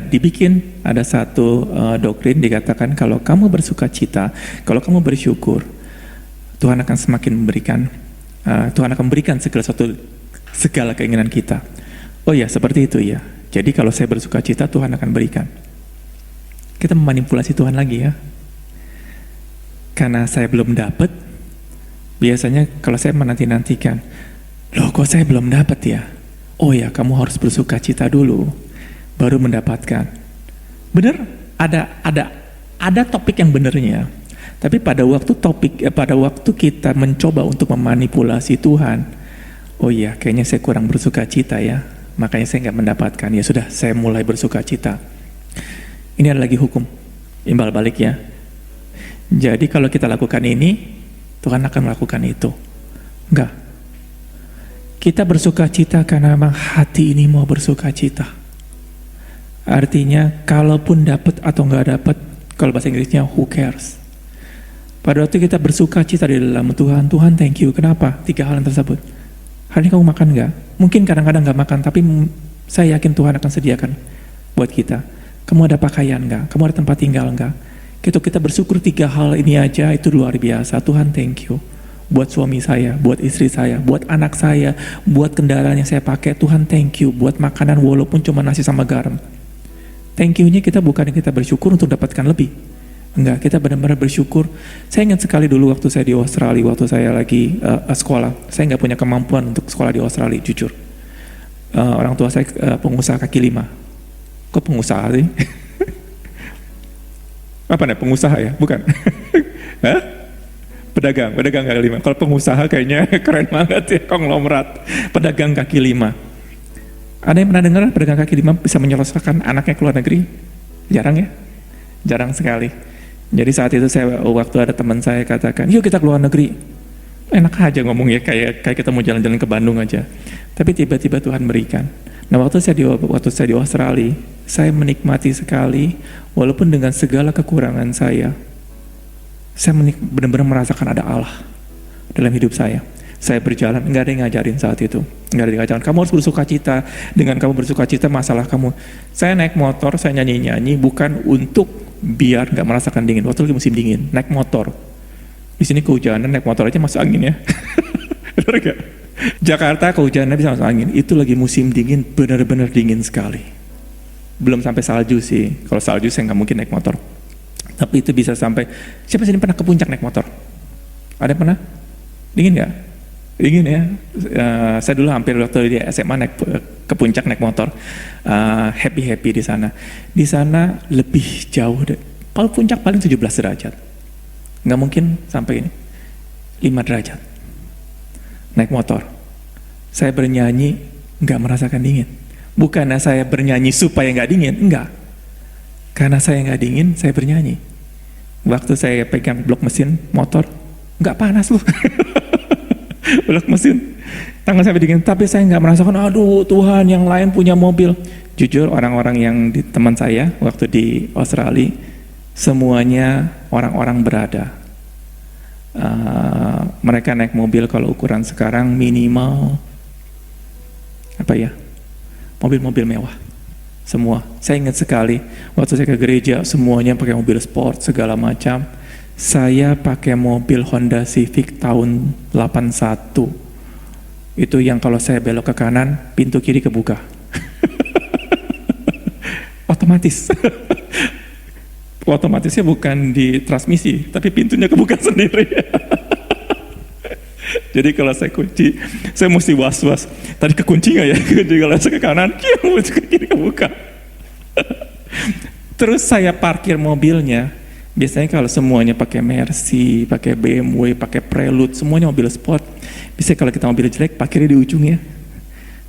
dibikin ada satu doktrin dikatakan kalau kamu bersukacita, kalau kamu bersyukur, Tuhan akan semakin memberikan, Tuhan akan memberikan segala keinginan kita. Oh ya, seperti itu ya. Jadi kalau saya bersukacita, Tuhan akan berikan. Kita memanipulasi Tuhan lagi ya. Karena saya belum dapat, biasanya kalau saya menanti-nantikan, loh kok saya belum dapat ya? Oh ya, kamu harus bersukacita dulu, baru mendapatkan. Bener? Ada topik yang benernya. Tapi pada waktu kita mencoba untuk memanipulasi Tuhan, oh iya, kayaknya saya kurang bersukacita ya, makanya saya nggak mendapatkan. Ya sudah, saya mulai bersukacita. Ini ada lagi hukum, imbal balik ya. Jadi kalau kita lakukan ini, Tuhan akan melakukan itu. Enggak. Kita bersukacita karena memang hati ini mau bersukacita. Artinya, kalaupun dapat atau enggak dapat, kalau bahasa Inggrisnya who cares. Pada waktu kita bersukacita di dalam Tuhan, Tuhan thank you. Kenapa? 3 hal yang tersebut. Hari ini kamu makan enggak? Mungkin kadang-kadang enggak makan, tapi saya yakin Tuhan akan sediakan buat kita. Kamu ada pakaian nggak? Kamu ada tempat tinggal nggak? Gitu kita bersyukur 3 hal ini aja itu luar biasa. Tuhan thank you. Buat suami saya, buat istri saya, buat anak saya, buat kendaraan yang saya pakai, Tuhan thank you. Buat makanan walaupun cuma nasi sama garam. Thank you-nya kita bukan kita bersyukur untuk dapatkan lebih. Enggak, kita benar-benar bersyukur. Saya ingat sekali dulu waktu saya di Australia, waktu saya lagi sekolah. Saya nggak punya kemampuan untuk sekolah di Australia, jujur. Orang tua saya pengusaha kaki 5. Kok pengusaha sih? Apa nih, pengusaha ya? Bukan? Hah? Pedagang kaki 5. Kalau pengusaha kayaknya keren banget ya, konglomerat. Pedagang kaki 5. Ada yang pernah dengar pedagang kaki 5 bisa menyelesaikan anaknya ke luar negeri? Jarang ya? Jarang sekali. Jadi saat itu waktu ada teman saya katakan, yuk kita ke luar negeri. Enak aja ngomongnya, kayak kita mau jalan-jalan ke Bandung aja. Tapi tiba-tiba Tuhan berikan. Nah waktu saya di Australia, saya menikmati sekali, walaupun dengan segala kekurangan saya benar-benar merasakan ada Allah dalam hidup saya. Saya berjalan, nggak ada yang ngajarin saat itu. Nggak ada yang ngajarin, kamu harus bersuka cita. Dengan kamu bersuka cita, masalah kamu. Saya naik motor, saya nyanyi-nyanyi, bukan untuk biar nggak merasakan dingin. Waktu lagi musim dingin, naik motor. Di sini kehujanan, naik motor aja masuk angin ya. Benar nggak? Jakarta kehujanan bisa masuk angin. Itu lagi musim dingin, benar-benar dingin sekali. Belum sampai salju sih. Kalau salju saya nggak mungkin naik motor. Tapi itu bisa sampai, siapa sini pernah ke puncak naik motor? Ada yang pernah? Dingin nggak? Dingin ya. Saya dulu hampir waktu di SMA naik ke puncak naik motor. Happy di sana. Di sana lebih jauh. Kalau puncak paling 17 derajat. Nggak mungkin sampai ini. 5 derajat. Naik motor. Saya bernyanyi nggak merasakan dingin. Bukannya saya bernyanyi supaya nggak dingin, enggak. Karena saya nggak dingin, saya bernyanyi. Waktu saya pegang blok mesin motor, nggak panas loh. Blok mesin, tangan saya dingin. Tapi saya nggak merasakan, aduh Tuhan yang lain punya mobil. Jujur orang-orang yang di teman saya waktu di Australia, semuanya orang-orang berada. Mereka naik mobil kalau ukuran sekarang minimal mobil-mobil mewah. Semua. Saya ingat sekali waktu saya ke gereja semuanya pakai mobil sport segala macam. Saya pakai mobil Honda Civic tahun 81. Itu yang kalau saya belok ke kanan, pintu kiri kebuka. Otomatis. Otomatisnya bukan di transmisi, tapi pintunya kebuka sendiri. Jadi kalau saya kunci, saya mesti was-was. Tadi kekunci nggak ya? Kunci kalau saya ke kanan, ke kiri kebuka. Terus saya parkir mobilnya. Biasanya kalau semuanya pakai Mercy, pakai BMW, pakai Prelude, semuanya mobil sport. Bisa kalau kita mobil jelek, parkirnya di ujung ya.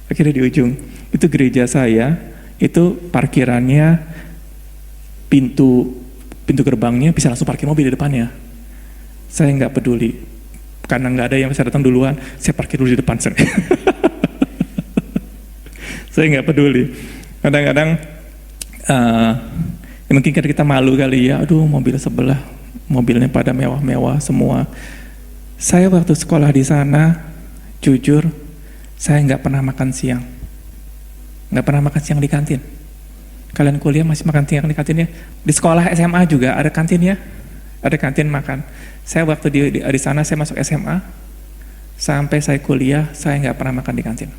Parkirnya di ujung. Itu gereja saya, itu parkirannya pintu gerbangnya bisa langsung parkir mobil di depannya. Saya nggak peduli. Karena nggak ada yang bisa datang duluan, saya parkir dulu di depan sana. Saya nggak peduli. Kadang-kadang mungkin kita malu kali ya, aduh mobil sebelah, mobilnya pada mewah-mewah semua. Saya waktu sekolah di sana, jujur, saya nggak pernah makan siang. Nggak pernah makan siang di kantin. Kalian kuliah masih makan siang di kantin ya? Di sekolah SMA juga ada kantin ya? Ada kantin makan. Saya waktu di sana, saya masuk SMA, sampai saya kuliah, saya nggak pernah makan di kantin.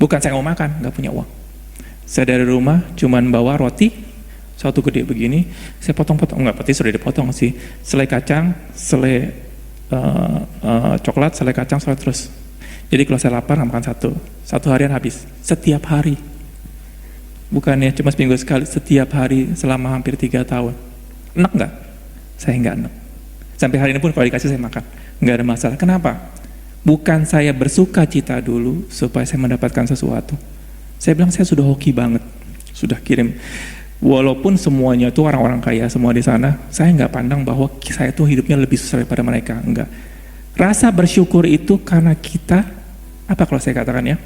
Bukan saya mau makan, nggak punya uang. Saya dari rumah cuman bawa roti, satu gede begini, saya potong-potong, nggak pasti sudah dipotong sih, selai kacang, selai coklat, selai kacang, selai terus. Jadi kalau saya lapar, nggak makan satu harian habis, setiap hari. Bukannya cuma seminggu sekali, setiap hari selama hampir 3 tahun. Enak nggak? Saya nggak enak. Sampai hari ini pun kalau dikasih saya makan, nggak ada masalah. Kenapa? Bukan saya bersuka cita dulu supaya saya mendapatkan sesuatu. Saya bilang saya sudah hoki banget, sudah kirim. Walaupun semuanya itu orang-orang kaya semua di sana, saya nggak pandang bahwa saya tuh hidupnya lebih susah daripada mereka, enggak. Rasa bersyukur itu karena kita, apa kalau saya katakan ya,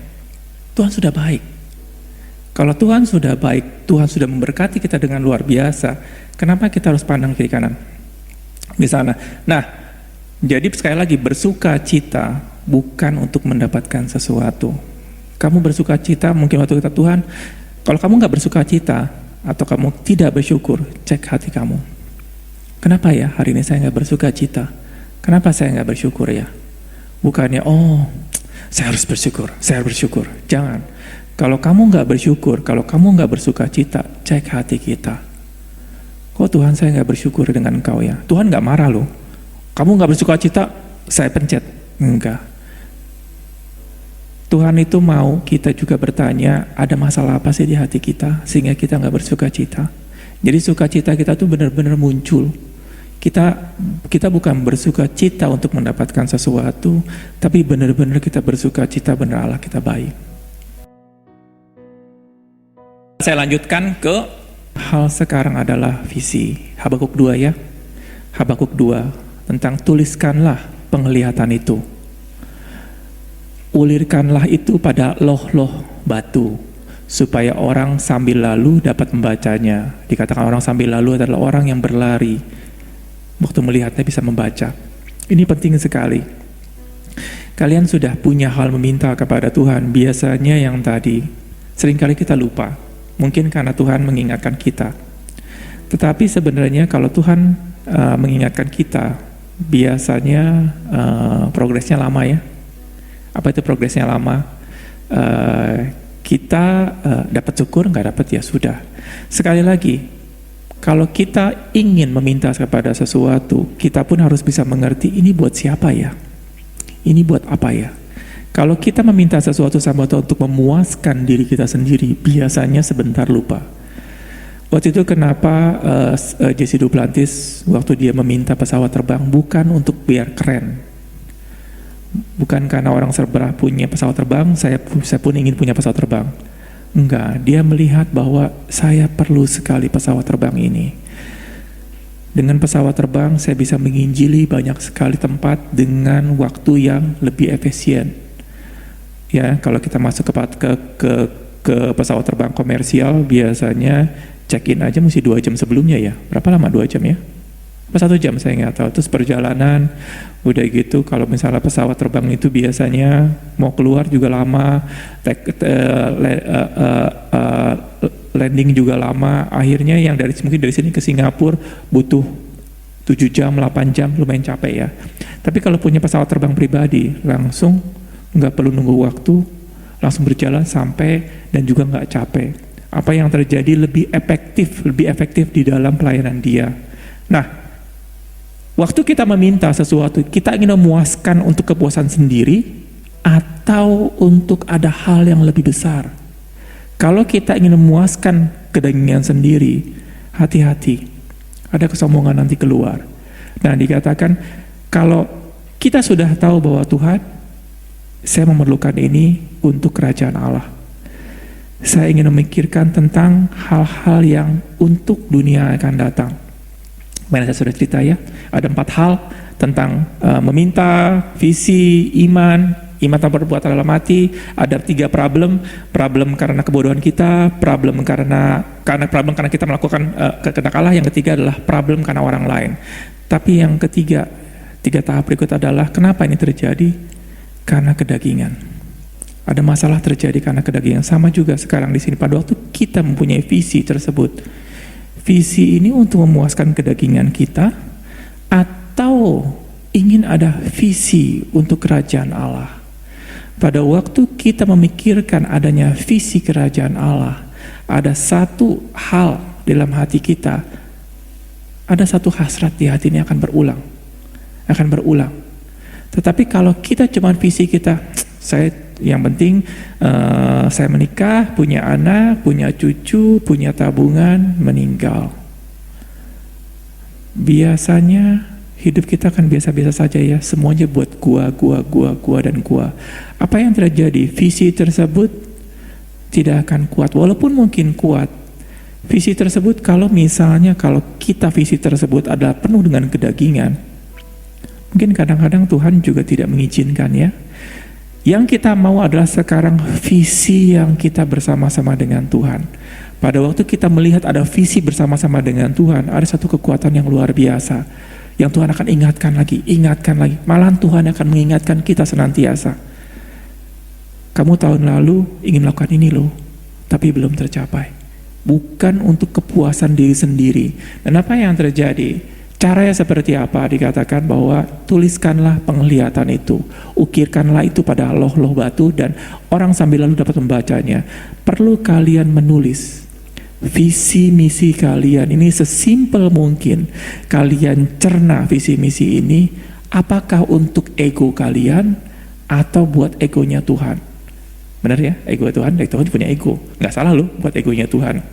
Tuhan sudah baik. Kalau Tuhan sudah baik, Tuhan sudah memberkati kita dengan luar biasa, kenapa kita harus pandang kiri kanan? Di sana. Nah, jadi sekali lagi bersuka cita bukan untuk mendapatkan sesuatu. Kamu bersuka cita mungkin waktu kita Tuhan, kalau kamu nggak bersuka cita, atau kamu tidak bersyukur, cek hati kamu. Kenapa ya hari ini saya nggak bersuka cita? Kenapa saya nggak bersyukur ya? Bukannya, saya harus bersyukur, saya harus bersyukur. Jangan. Kalau kamu nggak bersyukur, kalau kamu nggak bersuka cita, cek hati kita. Kok Tuhan saya nggak bersyukur dengan engkau ya? Tuhan nggak marah loh. Kamu nggak bersuka cita, saya pencet. Enggak. Tuhan itu mau kita juga bertanya, ada masalah apa sih di hati kita sehingga kita nggak bersuka cita. Jadi sukacita kita tuh benar-benar muncul. Kita bukan bersuka cita untuk mendapatkan sesuatu, tapi benar-benar kita bersuka cita benar Allah kita baik. Saya lanjutkan ke hal sekarang adalah visi. Habakuk 2 ya. Habakuk 2 tentang tuliskanlah penglihatan itu. Ulirkanlah itu pada loh-loh batu, supaya orang sambil lalu dapat membacanya. Dikatakan orang sambil lalu adalah orang yang berlari. Waktu melihatnya bisa membaca. Ini penting sekali. Kalian sudah punya hal meminta kepada Tuhan. Biasanya yang tadi, seringkali kita lupa. Mungkin karena Tuhan mengingatkan kita. Tetapi sebenarnya kalau Tuhan mengingatkan kita, biasanya progresnya lama ya. Apa itu progresnya lama? Kita dapat syukur, nggak dapat ya sudah. Sekali lagi, kalau kita ingin meminta kepada sesuatu, kita pun harus bisa mengerti ini buat siapa ya? Ini buat apa ya? Kalau kita meminta sesuatu sama Tuhan untuk memuaskan diri kita sendiri, biasanya sebentar lupa. Waktu itu kenapa Jesse Duplantis waktu dia meminta pesawat terbang bukan untuk biar keren. Bukan karena orang Serbrah punya pesawat terbang, saya pun ingin punya pesawat terbang. Enggak, dia melihat bahwa saya perlu sekali pesawat terbang ini. Dengan pesawat terbang, saya bisa menginjili banyak sekali tempat dengan waktu yang lebih efisien. Ya, kalau kita masuk ke pesawat terbang komersial, biasanya check-in aja mesti 2 jam sebelumnya ya. Berapa lama 2 jam ya? Apa 1 jam saya nggak tahu. Terus perjalanan udah gitu, kalau misalnya pesawat terbang itu biasanya mau keluar juga lama, landing juga lama. Akhirnya yang mungkin dari sini ke Singapura butuh 7 jam, 8 jam, lumayan capek ya. Tapi kalau punya pesawat terbang pribadi, langsung nggak perlu nunggu waktu, langsung berjalan sampai dan juga nggak capek. Apa yang terjadi lebih efektif di dalam pelayanan dia. Nah, waktu kita meminta sesuatu, kita ingin memuaskan untuk kepuasan sendiri atau untuk ada hal yang lebih besar. Kalau kita ingin memuaskan kedagingan sendiri, hati-hati, ada kesombongan nanti keluar. Nah, dikatakan kalau kita sudah tahu bahwa Tuhan, saya memerlukan ini untuk kerajaan Allah. Saya ingin memikirkan tentang hal-hal yang untuk dunia akan datang. Mana saya sudah cerita ya, ada 4 hal tentang meminta, visi, iman tanpa perbuatan dalam hati. Ada 3 problem karena kebodohan kita, problem karena kita melakukan kehendak Allah. Yang ketiga adalah problem karena orang lain. Tapi yang ketiga, 3 tahap berikut adalah kenapa ini terjadi? Karena kedagingan. Ada masalah terjadi karena kedagingan. Sama juga sekarang di sini pada waktu kita mempunyai visi tersebut. Visi ini untuk memuaskan kedagingan kita atau ingin ada visi untuk kerajaan Allah. Pada waktu kita memikirkan adanya visi kerajaan Allah, ada satu hal dalam hati kita, ada satu hasrat di hati ini akan berulang. Tetapi kalau kita cuma visi kita, yang penting saya menikah, punya anak, punya cucu, punya tabungan, meninggal. Biasanya hidup kita kan biasa-biasa saja ya, semuanya buat gua dan gua. Apa yang terjadi? Visi tersebut tidak akan kuat, walaupun mungkin kuat. Visi tersebut kalau kita visi tersebut adalah penuh dengan kedagingan, mungkin kadang-kadang Tuhan juga tidak mengizinkan ya. Yang kita mau adalah sekarang visi yang kita bersama-sama dengan Tuhan. Pada waktu kita melihat ada visi bersama-sama dengan Tuhan, ada satu kekuatan yang luar biasa. Yang Tuhan akan ingatkan lagi. Malahan Tuhan akan mengingatkan kita senantiasa. Kamu tahun lalu ingin melakukan ini loh, tapi belum tercapai. bukan untuk kepuasan diri sendiri. Dan apa yang terjadi? Caranya seperti apa? Dikatakan bahwa tuliskanlah penglihatan itu, ukirkanlah itu pada loh-loh batu, dan orang sambil lalu dapat membacanya. Perlu kalian menulis visi misi kalian ini sesimpel mungkin. Kalian cerna visi misi ini, apakah untuk ego kalian atau buat egonya Tuhan? Benar ya, ego Tuhan, Tuhan punya ego, nggak salah loh buat egonya Tuhan.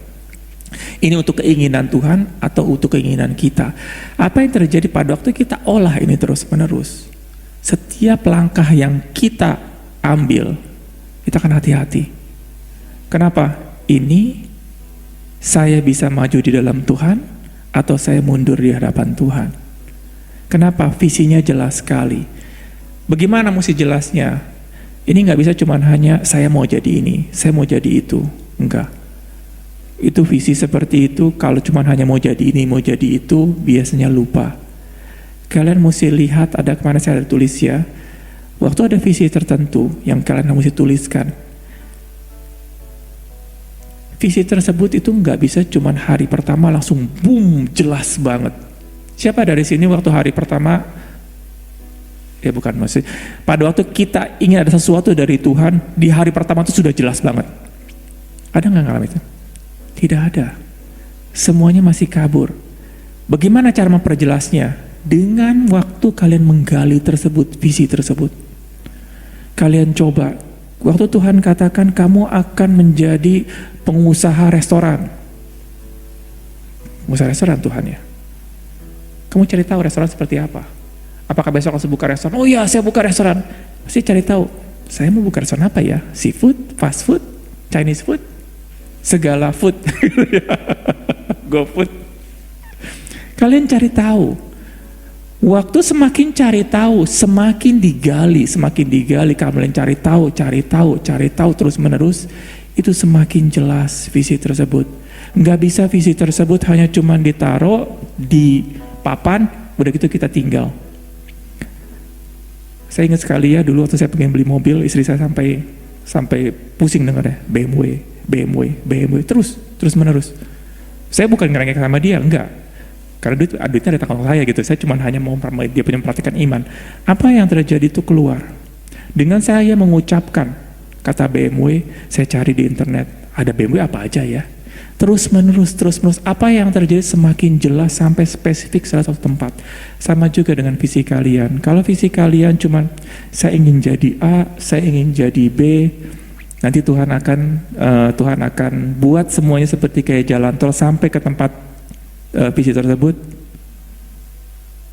Ini untuk keinginan Tuhan atau untuk keinginan kita? Apa yang terjadi pada waktu kita olah ini terus menerus? Setiap langkah yang kita ambil, kita akan hati-hati. Kenapa? Ini saya bisa maju di dalam Tuhan atau saya mundur di hadapan Tuhan? Kenapa? Visinya jelas sekali. Bagaimana mesti jelasnya? Ini nggak bisa cuman hanya saya mau jadi ini, saya mau jadi itu. Enggak. Itu visi seperti itu, kalau cuma hanya mau jadi ini, mau jadi itu, biasanya lupa. Kalian mesti lihat, ada kemana saya ada tulis ya, waktu ada visi tertentu yang kalian mesti tuliskan, visi tersebut itu nggak bisa cuma hari pertama langsung boom, jelas banget. Siapa dari sini waktu hari pertama, ya bukan maksud, pada waktu kita ingin ada sesuatu dari Tuhan, di hari pertama itu sudah jelas banget? Ada nggak ngalamin itu? Tidak ada. Semuanya masih kabur. Bagaimana cara memperjelasnya? Dengan waktu kalian menggali tersebut, visi tersebut. Kalian coba. Waktu Tuhan katakan kamu akan menjadi pengusaha restoran. Pengusaha restoran Tuhan ya. Kamu cari tahu restoran seperti apa? Apakah besok langsung buka restoran? Oh iya, saya buka restoran. Pasti cari tahu. Saya mau buka restoran apa ya? Seafood, fast food, Chinese food? Segala food, go food. Kalian cari tahu. Waktu semakin cari tahu, semakin digali, kalian cari tahu terus menerus, itu semakin jelas visi tersebut. Nggak bisa visi tersebut hanya cuma ditaruh di papan, udah gitu kita tinggal. Saya ingat sekali ya, dulu waktu saya pengen beli mobil, istri saya sampai pusing dengar ya, BMW terus menerus. Saya bukan ngerengek sama dia, enggak, karena duitnya ada tanggung saya gitu. Saya cuma hanya mau dia punya memperhatikan iman. Apa yang terjadi itu keluar dengan saya mengucapkan kata BMW. Saya cari di internet ada BMW apa aja ya, terus menerus. Apa yang terjadi semakin jelas sampai spesifik salah satu tempat. Sama juga dengan visi kalian. Kalau visi kalian cuma saya ingin jadi A, saya ingin jadi B, nanti Tuhan akan buat semuanya seperti kayak jalan tol sampai ke tempat visi tersebut.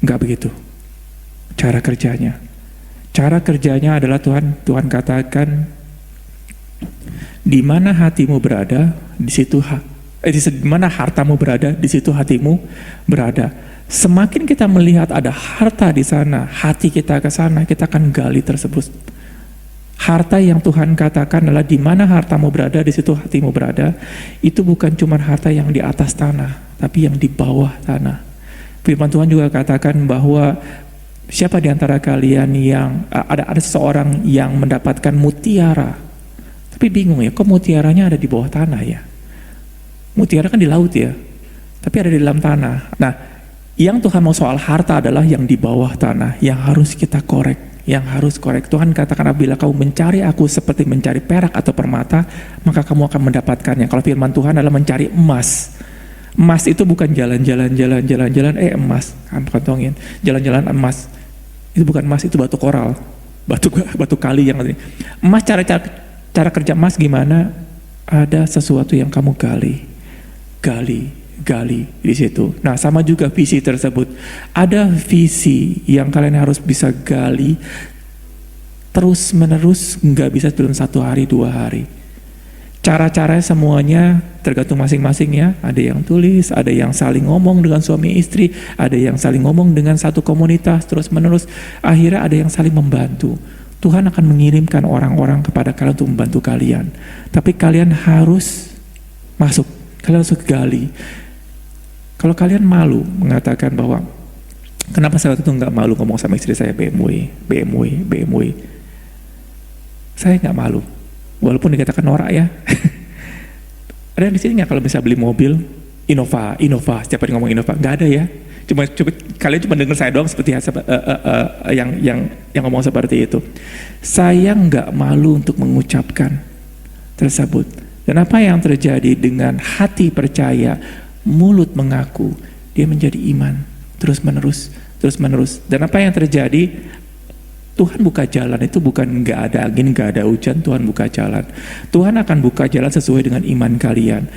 Enggak begitu cara kerjanya. Cara kerjanya adalah Tuhan katakan, di mana hatimu berada, di situ di mana hartamu berada, di situ hatimu berada. Semakin kita melihat ada harta di sana, hati kita ke sana, kita akan gali tersebut. Harta yang Tuhan katakan adalah di mana hartamu berada, di situ hatimu berada. Itu bukan cuma harta yang di atas tanah, tapi yang di bawah tanah. Firman Tuhan juga katakan bahwa siapa di antara kalian yang ada seseorang yang mendapatkan mutiara, tapi bingung ya, kok mutiaranya ada di bawah tanah ya? Mutiara kan di laut ya, tapi ada di dalam tanah. Nah, yang Tuhan mau soal harta adalah yang di bawah tanah, yang harus kita korek. Tuhan katakan, apabila kamu mencari aku seperti mencari perak atau permata, maka kamu akan mendapatkannya. Kalau firman Tuhan adalah mencari emas. Emas itu bukan jalan-jalan emas, kamu kantongin. Jalan-jalan emas. Itu bukan emas, itu batu koral. Batu kali yang emas. Cara kerja emas gimana? Ada sesuatu yang kamu gali di situ. Nah, sama juga visi tersebut. Ada visi yang kalian harus bisa gali terus menerus, nggak bisa dalam 1 hari 2 hari. Cara-caranya semuanya tergantung masing-masing ya. Ada yang tulis, ada yang saling ngomong dengan suami istri, ada yang saling ngomong dengan satu komunitas terus menerus. Akhirnya ada yang saling membantu. Tuhan akan mengirimkan orang-orang kepada kalian untuk membantu kalian. Tapi kalian harus masuk, kalian harus gali. Kalau kalian malu mengatakan bahwa, kenapa saya waktu itu nggak malu ngomong sama istri saya BMW. Saya nggak malu, walaupun dikatakan norak ya. Ada yang di sini nggak kalau bisa beli mobil Innova, setiap hari ngomong Innova? Nggak ada ya. Kalian cuma dengar saya doang seperti yang ngomong seperti itu. Saya nggak malu untuk mengucapkan tersebut. Dan apa yang terjadi dengan hati percaya, mulut mengaku, dia menjadi iman terus menerus. Dan apa yang terjadi? Tuhan buka jalan itu bukan nggak ada angin, nggak ada hujan. Tuhan buka jalan. Tuhan akan buka jalan sesuai dengan iman kalian.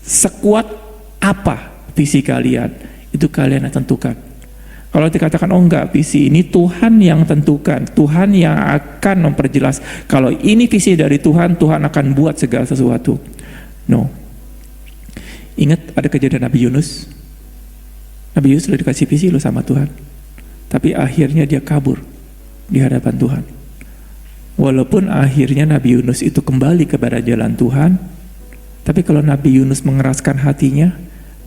Sekuat apa visi kalian, itu kalian yang tentukan. Kalau dikatakan, oh enggak, visi ini Tuhan yang tentukan, Tuhan yang akan memperjelas. Kalau ini visi dari Tuhan, Tuhan akan buat segala sesuatu. No. Ingat ada kejadian Nabi Yunus. Nabi Yunus sudah dikasih visi loh sama Tuhan, tapi akhirnya dia kabur di hadapan Tuhan. Walaupun akhirnya Nabi Yunus itu kembali kepada jalan Tuhan, tapi kalau Nabi Yunus mengeraskan hatinya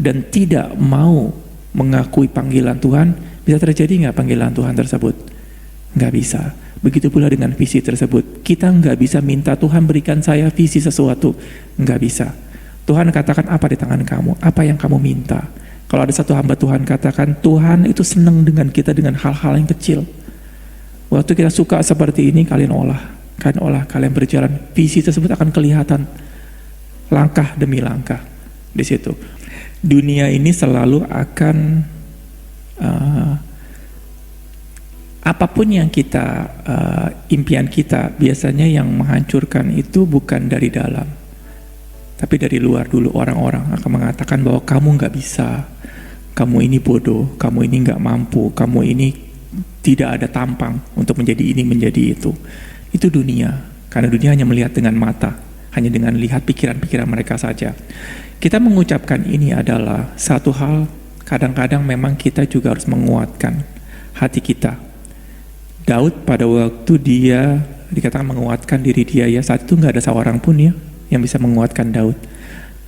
dan tidak mau mengakui panggilan Tuhan, bisa terjadi nggak panggilan Tuhan tersebut? Nggak bisa. Begitu pula dengan visi tersebut. Kita nggak bisa minta Tuhan berikan saya visi sesuatu. Nggak bisa. Tuhan katakan apa di tangan kamu? Apa yang kamu minta? Kalau ada satu hamba Tuhan katakan, Tuhan itu senang dengan kita dengan hal-hal yang kecil. Waktu kita suka seperti ini, kalian kalian berjalan, visi tersebut akan kelihatan langkah demi langkah di situ. Dunia ini selalu akan apapun yang kita impian kita, biasanya yang menghancurkan itu bukan dari dalam, tapi dari luar dulu. Orang-orang akan mengatakan bahwa kamu nggak bisa, kamu ini bodoh, kamu ini nggak mampu, kamu ini tidak ada tampang untuk menjadi ini, menjadi itu. Itu dunia, karena dunia hanya melihat dengan mata, hanya dengan lihat pikiran-pikiran mereka saja. Kita mengucapkan ini adalah satu hal, kadang-kadang memang kita juga harus menguatkan hati kita. Daud pada waktu dia dikatakan menguatkan diri dia, ya saat itu nggak ada seorang pun ya yang bisa menguatkan Daud.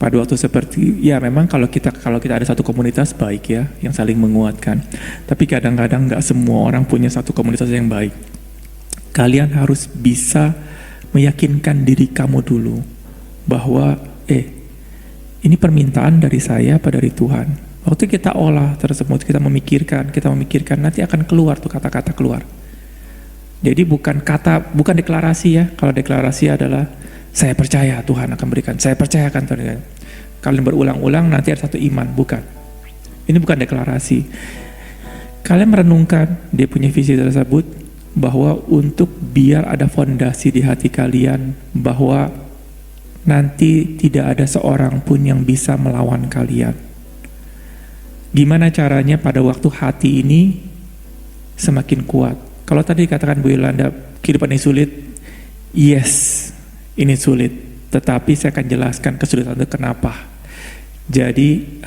Pada waktu seperti, ya memang kalau kita ada satu komunitas baik ya, yang saling menguatkan. Tapi kadang-kadang nggak semua orang punya satu komunitas yang baik. Kalian harus bisa meyakinkan diri kamu dulu bahwa ini permintaan dari saya apa dari Tuhan. Waktu kita olah tersebut, kita memikirkan, nanti akan keluar tuh kata-kata keluar. Jadi bukan deklarasi ya. Kalau deklarasi adalah saya percaya Tuhan akan berikan, saya percaya akan Tuhan. Kalian berulang-ulang nanti ada satu iman, bukan. Ini bukan deklarasi. Kalian merenungkan dia punya visi tersebut, bahwa untuk biar ada fondasi di hati kalian bahwa nanti tidak ada seorang pun yang bisa melawan kalian. Gimana caranya pada waktu hati ini semakin kuat? Kalau tadi katakan Bu Yolanda, kehidupan ini sulit. Yes, ini sulit. Tetapi saya akan jelaskan kesulitan itu kenapa. Jadi,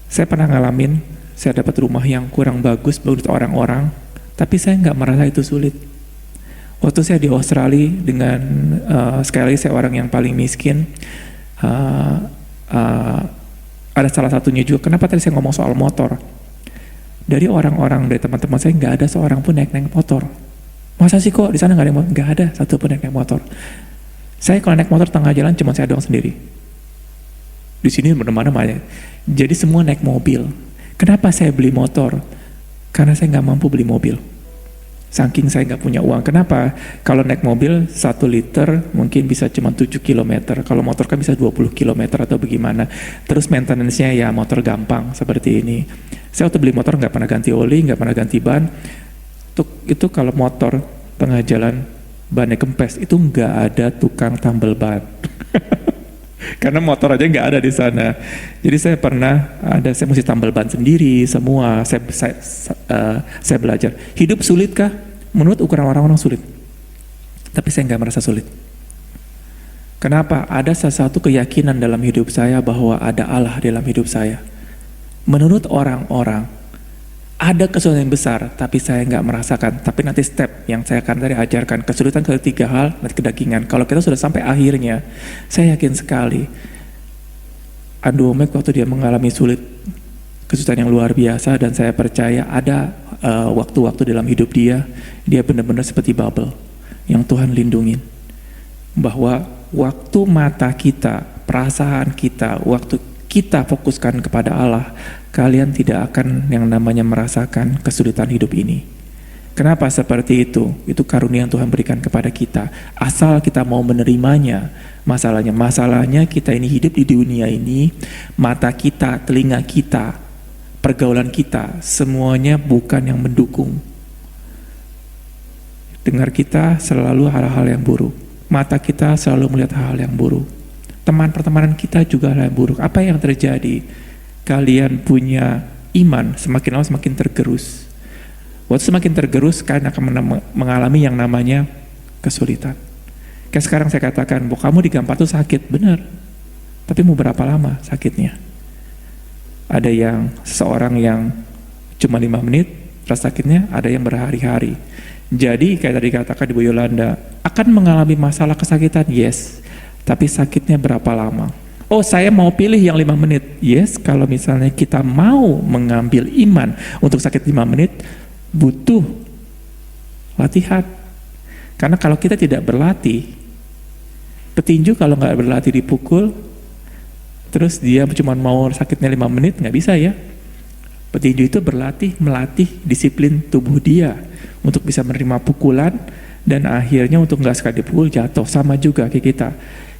saya pernah ngalamin, saya dapat rumah yang kurang bagus menurut orang-orang, tapi saya nggak merasa itu sulit. Waktu saya di Australia dengan sekali lagi saya orang yang paling miskin, ada salah satunya juga. Kenapa tadi saya ngomong soal motor? Dari orang-orang, dari teman-teman saya nggak ada seorang pun naik motor. Masa sih kok di sana nggak ada motor? Nggak ada satu pun naik motor. Saya kalau naik motor tengah jalan cuma saya doang sendiri. Di sini mana-mana banyak. Jadi semua naik mobil. Kenapa saya beli motor? Karena saya nggak mampu beli mobil. Saking saya nggak punya uang. Kenapa? Kalau naik mobil 1 liter mungkin bisa cuma 7 km. Kalau motor kan bisa 20 km atau bagaimana. Terus maintenance-nya ya motor gampang seperti ini. Saya waktu beli motor nggak pernah ganti oli, nggak pernah ganti ban. Itu kalau motor tengah jalan bannya kempes, itu nggak ada tukang tambal ban. Karena motor aja nggak ada di sana. Jadi saya mesti tambal ban sendiri semua. Saya belajar. Hidup sulitkah? Menurut ukuran orang-orang sulit. Tapi saya nggak merasa sulit. Kenapa? Ada sesuatu keyakinan dalam hidup saya bahwa ada Allah dalam hidup saya. Menurut orang-orang ada kesulitan yang besar, tapi saya nggak merasakan. Tapi nanti step yang saya akan tadi ajarkan, kesulitan ketiga hal, nanti kedagingan. Kalau kita sudah sampai akhirnya, saya yakin sekali, Andrew Wommack waktu dia mengalami kesulitan yang luar biasa, dan saya percaya ada waktu-waktu dalam hidup dia benar-benar seperti bubble yang Tuhan lindungin. Bahwa waktu mata kita, perasaan kita, waktu kita fokuskan kepada Allah, kalian tidak akan yang namanya merasakan kesulitan hidup ini. Kenapa seperti itu? Itu karunia yang Tuhan berikan kepada kita. Asal kita mau menerimanya. Masalahnya kita ini hidup di dunia ini, mata kita, telinga kita, pergaulan kita, semuanya bukan yang mendukung. Dengar kita selalu hal-hal yang buruk. Mata kita selalu melihat hal-hal yang buruk. Teman pertemanan kita juga hal yang buruk. Apa yang terjadi? Kalian punya iman semakin lama semakin tergerus. Waktu semakin tergerus, kalian akan mengalami yang namanya kesulitan. Kayak sekarang saya katakan, bahwa kamu digampar tuh sakit, benar. Tapi mau berapa lama sakitnya? Ada yang seseorang yang cuma 5 menit, rasa sakitnya, ada yang berhari-hari. Jadi kayak tadi katakan di Bu Yolanda, akan mengalami masalah kesakitan, yes. Tapi sakitnya berapa lama? Oh, saya mau pilih yang 5 menit. Yes, kalau misalnya kita mau mengambil iman untuk sakit 5 menit, butuh latihan. Karena kalau kita tidak berlatih, petinju kalau nggak berlatih dipukul, terus dia cuma mau sakitnya 5 menit, nggak bisa ya. Petinju itu melatih disiplin tubuh dia untuk bisa menerima pukulan, dan akhirnya untuk nggak sekali dipukul jatuh. Sama juga kayak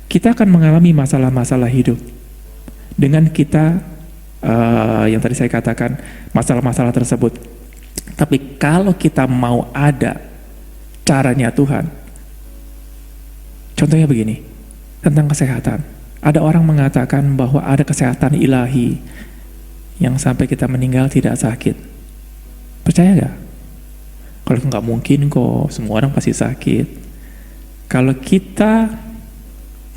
kita akan mengalami masalah-masalah hidup dengan kita yang tadi saya katakan masalah-masalah tersebut. Tapi kalau kita mau ada caranya Tuhan, contohnya begini, tentang kesehatan. Ada orang mengatakan bahwa ada kesehatan ilahi yang sampai kita meninggal tidak sakit. Percaya gak? Kalau nggak mungkin kok, semua orang pasti sakit. Kalau kita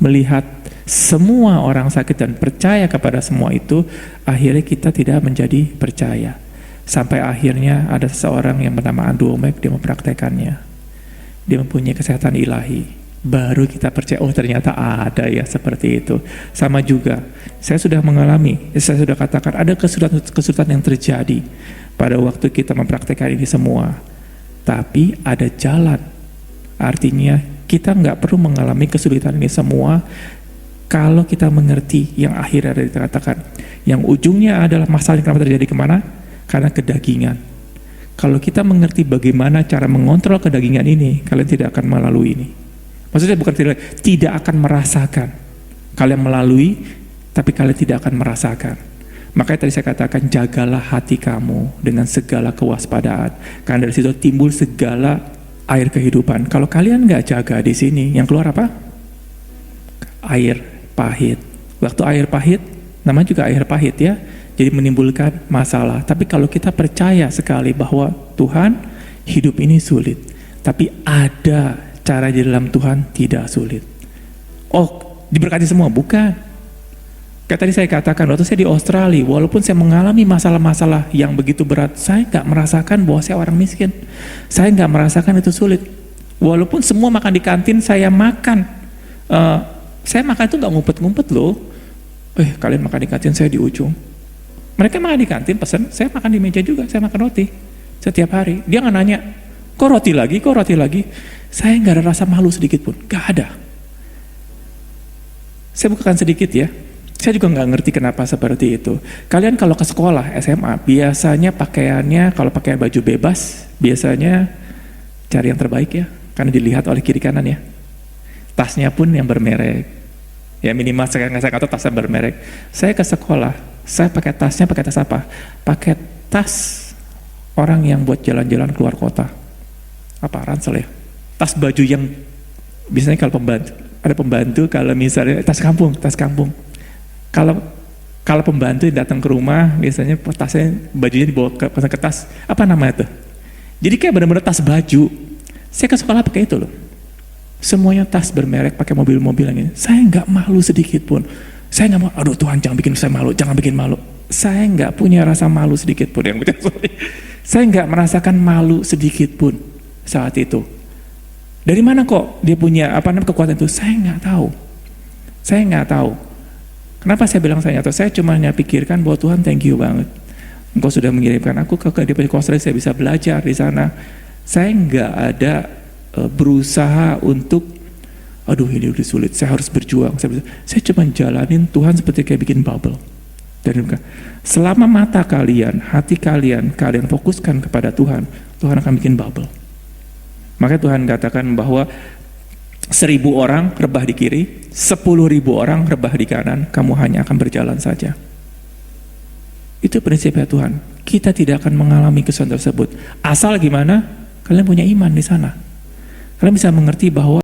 melihat semua orang sakit dan percaya kepada semua itu, akhirnya kita tidak menjadi percaya. Sampai akhirnya ada seseorang yang bernama Andrew Wommack, dia mempraktekannya. Dia mempunyai kesehatan ilahi. Baru kita percaya, oh ternyata ada ya seperti itu. Sama juga, saya sudah mengalami, saya sudah katakan ada kesulitan yang terjadi pada waktu kita mempraktekkan ini semua. Tapi ada jalan. Artinya kita nggak perlu mengalami kesulitan ini semua kalau kita mengerti yang akhirnya ada dikatakan. Yang ujungnya adalah masalah yang kenapa terjadi kemana? Karena kedagingan. Kalau kita mengerti bagaimana cara mengontrol kedagingan ini, kalian tidak akan melalui ini. Maksudnya bukan tidak akan merasakan. Kalian melalui, tapi kalian tidak akan merasakan. Makanya tadi saya katakan, jagalah hati kamu dengan segala kewaspadaan. Karena dari situ timbul segala air kehidupan. Kalau kalian nggak jaga di sini, yang keluar apa? Air pahit. Waktu air pahit, namanya juga air pahit ya. Jadi menimbulkan masalah. Tapi kalau kita percaya sekali bahwa Tuhan, hidup ini sulit. Tapi ada cara di dalam Tuhan tidak sulit. Oh, diberkati semua? Bukan. Kayak tadi saya katakan, waktu saya di Australia, walaupun saya mengalami masalah-masalah yang begitu berat, saya nggak merasakan bahwa saya orang miskin. Saya nggak merasakan itu sulit. Walaupun semua makan di kantin, saya makan. Saya makan itu nggak ngumpet-ngumpet loh. Kalian makan di kantin, saya di ujung. Mereka makan di kantin, pesan, saya makan di meja juga, saya makan roti. Setiap hari. Dia nggak nanya, kok roti lagi, kok roti lagi. Saya nggak ada rasa malu sedikit pun, nggak ada. Saya bukan sedikit ya. Saya juga nggak ngerti kenapa seperti itu. Kalian kalau ke sekolah SMA, biasanya pakaiannya, kalau pakai baju bebas, biasanya cari yang terbaik ya, karena dilihat oleh kiri kanan ya. Tasnya pun yang bermerek. Ya minimal saya kata tasnya bermerek. Saya ke sekolah, saya pakai tasnya pakai tas apa? Pakai tas orang yang buat jalan-jalan keluar kota. Apa, ransel ya? Tas baju yang biasanya kalau pembantu, ada pembantu kalau misalnya tas kampung. Kalau pembantu yang datang ke rumah, biasanya tasnya bajunya dibawa ke tas, apa namanya tuh? Jadi kayak benar-benar tas baju. Saya ke sekolah pakai itu loh. Semuanya tas bermerek, pakai mobil-mobil yang ini. Saya nggak malu sedikit pun. Saya nggak mau, aduh Tuhan jangan bikin saya malu, jangan bikin malu. Saya nggak punya rasa malu sedikit pun. Saya nggak merasakan malu sedikit pun saat itu. Dari mana kok dia punya kekuatan itu? Saya nggak tahu. Kenapa saya bilang saya nggak tahu? Saya cuma pikirkan bahwa Tuhan thank you banget. Engkau sudah mengirimkan aku ke Australia, saya bisa belajar di sana. Saya nggak ada berusaha untuk aduh ini udah sulit, saya harus berjuang. Saya cuma jalanin Tuhan seperti kayak bikin bubble. Dan selama mata kalian, hati kalian fokuskan kepada Tuhan, Tuhan akan bikin bubble. Makanya Tuhan katakan bahwa 1.000 orang rebah di kiri, 10.000 orang rebah di kanan, kamu hanya akan berjalan saja. Itu prinsipnya Tuhan. Kita tidak akan mengalami kesulitan tersebut. Asal gimana? Kalian punya iman di sana. Kalian bisa mengerti bahwa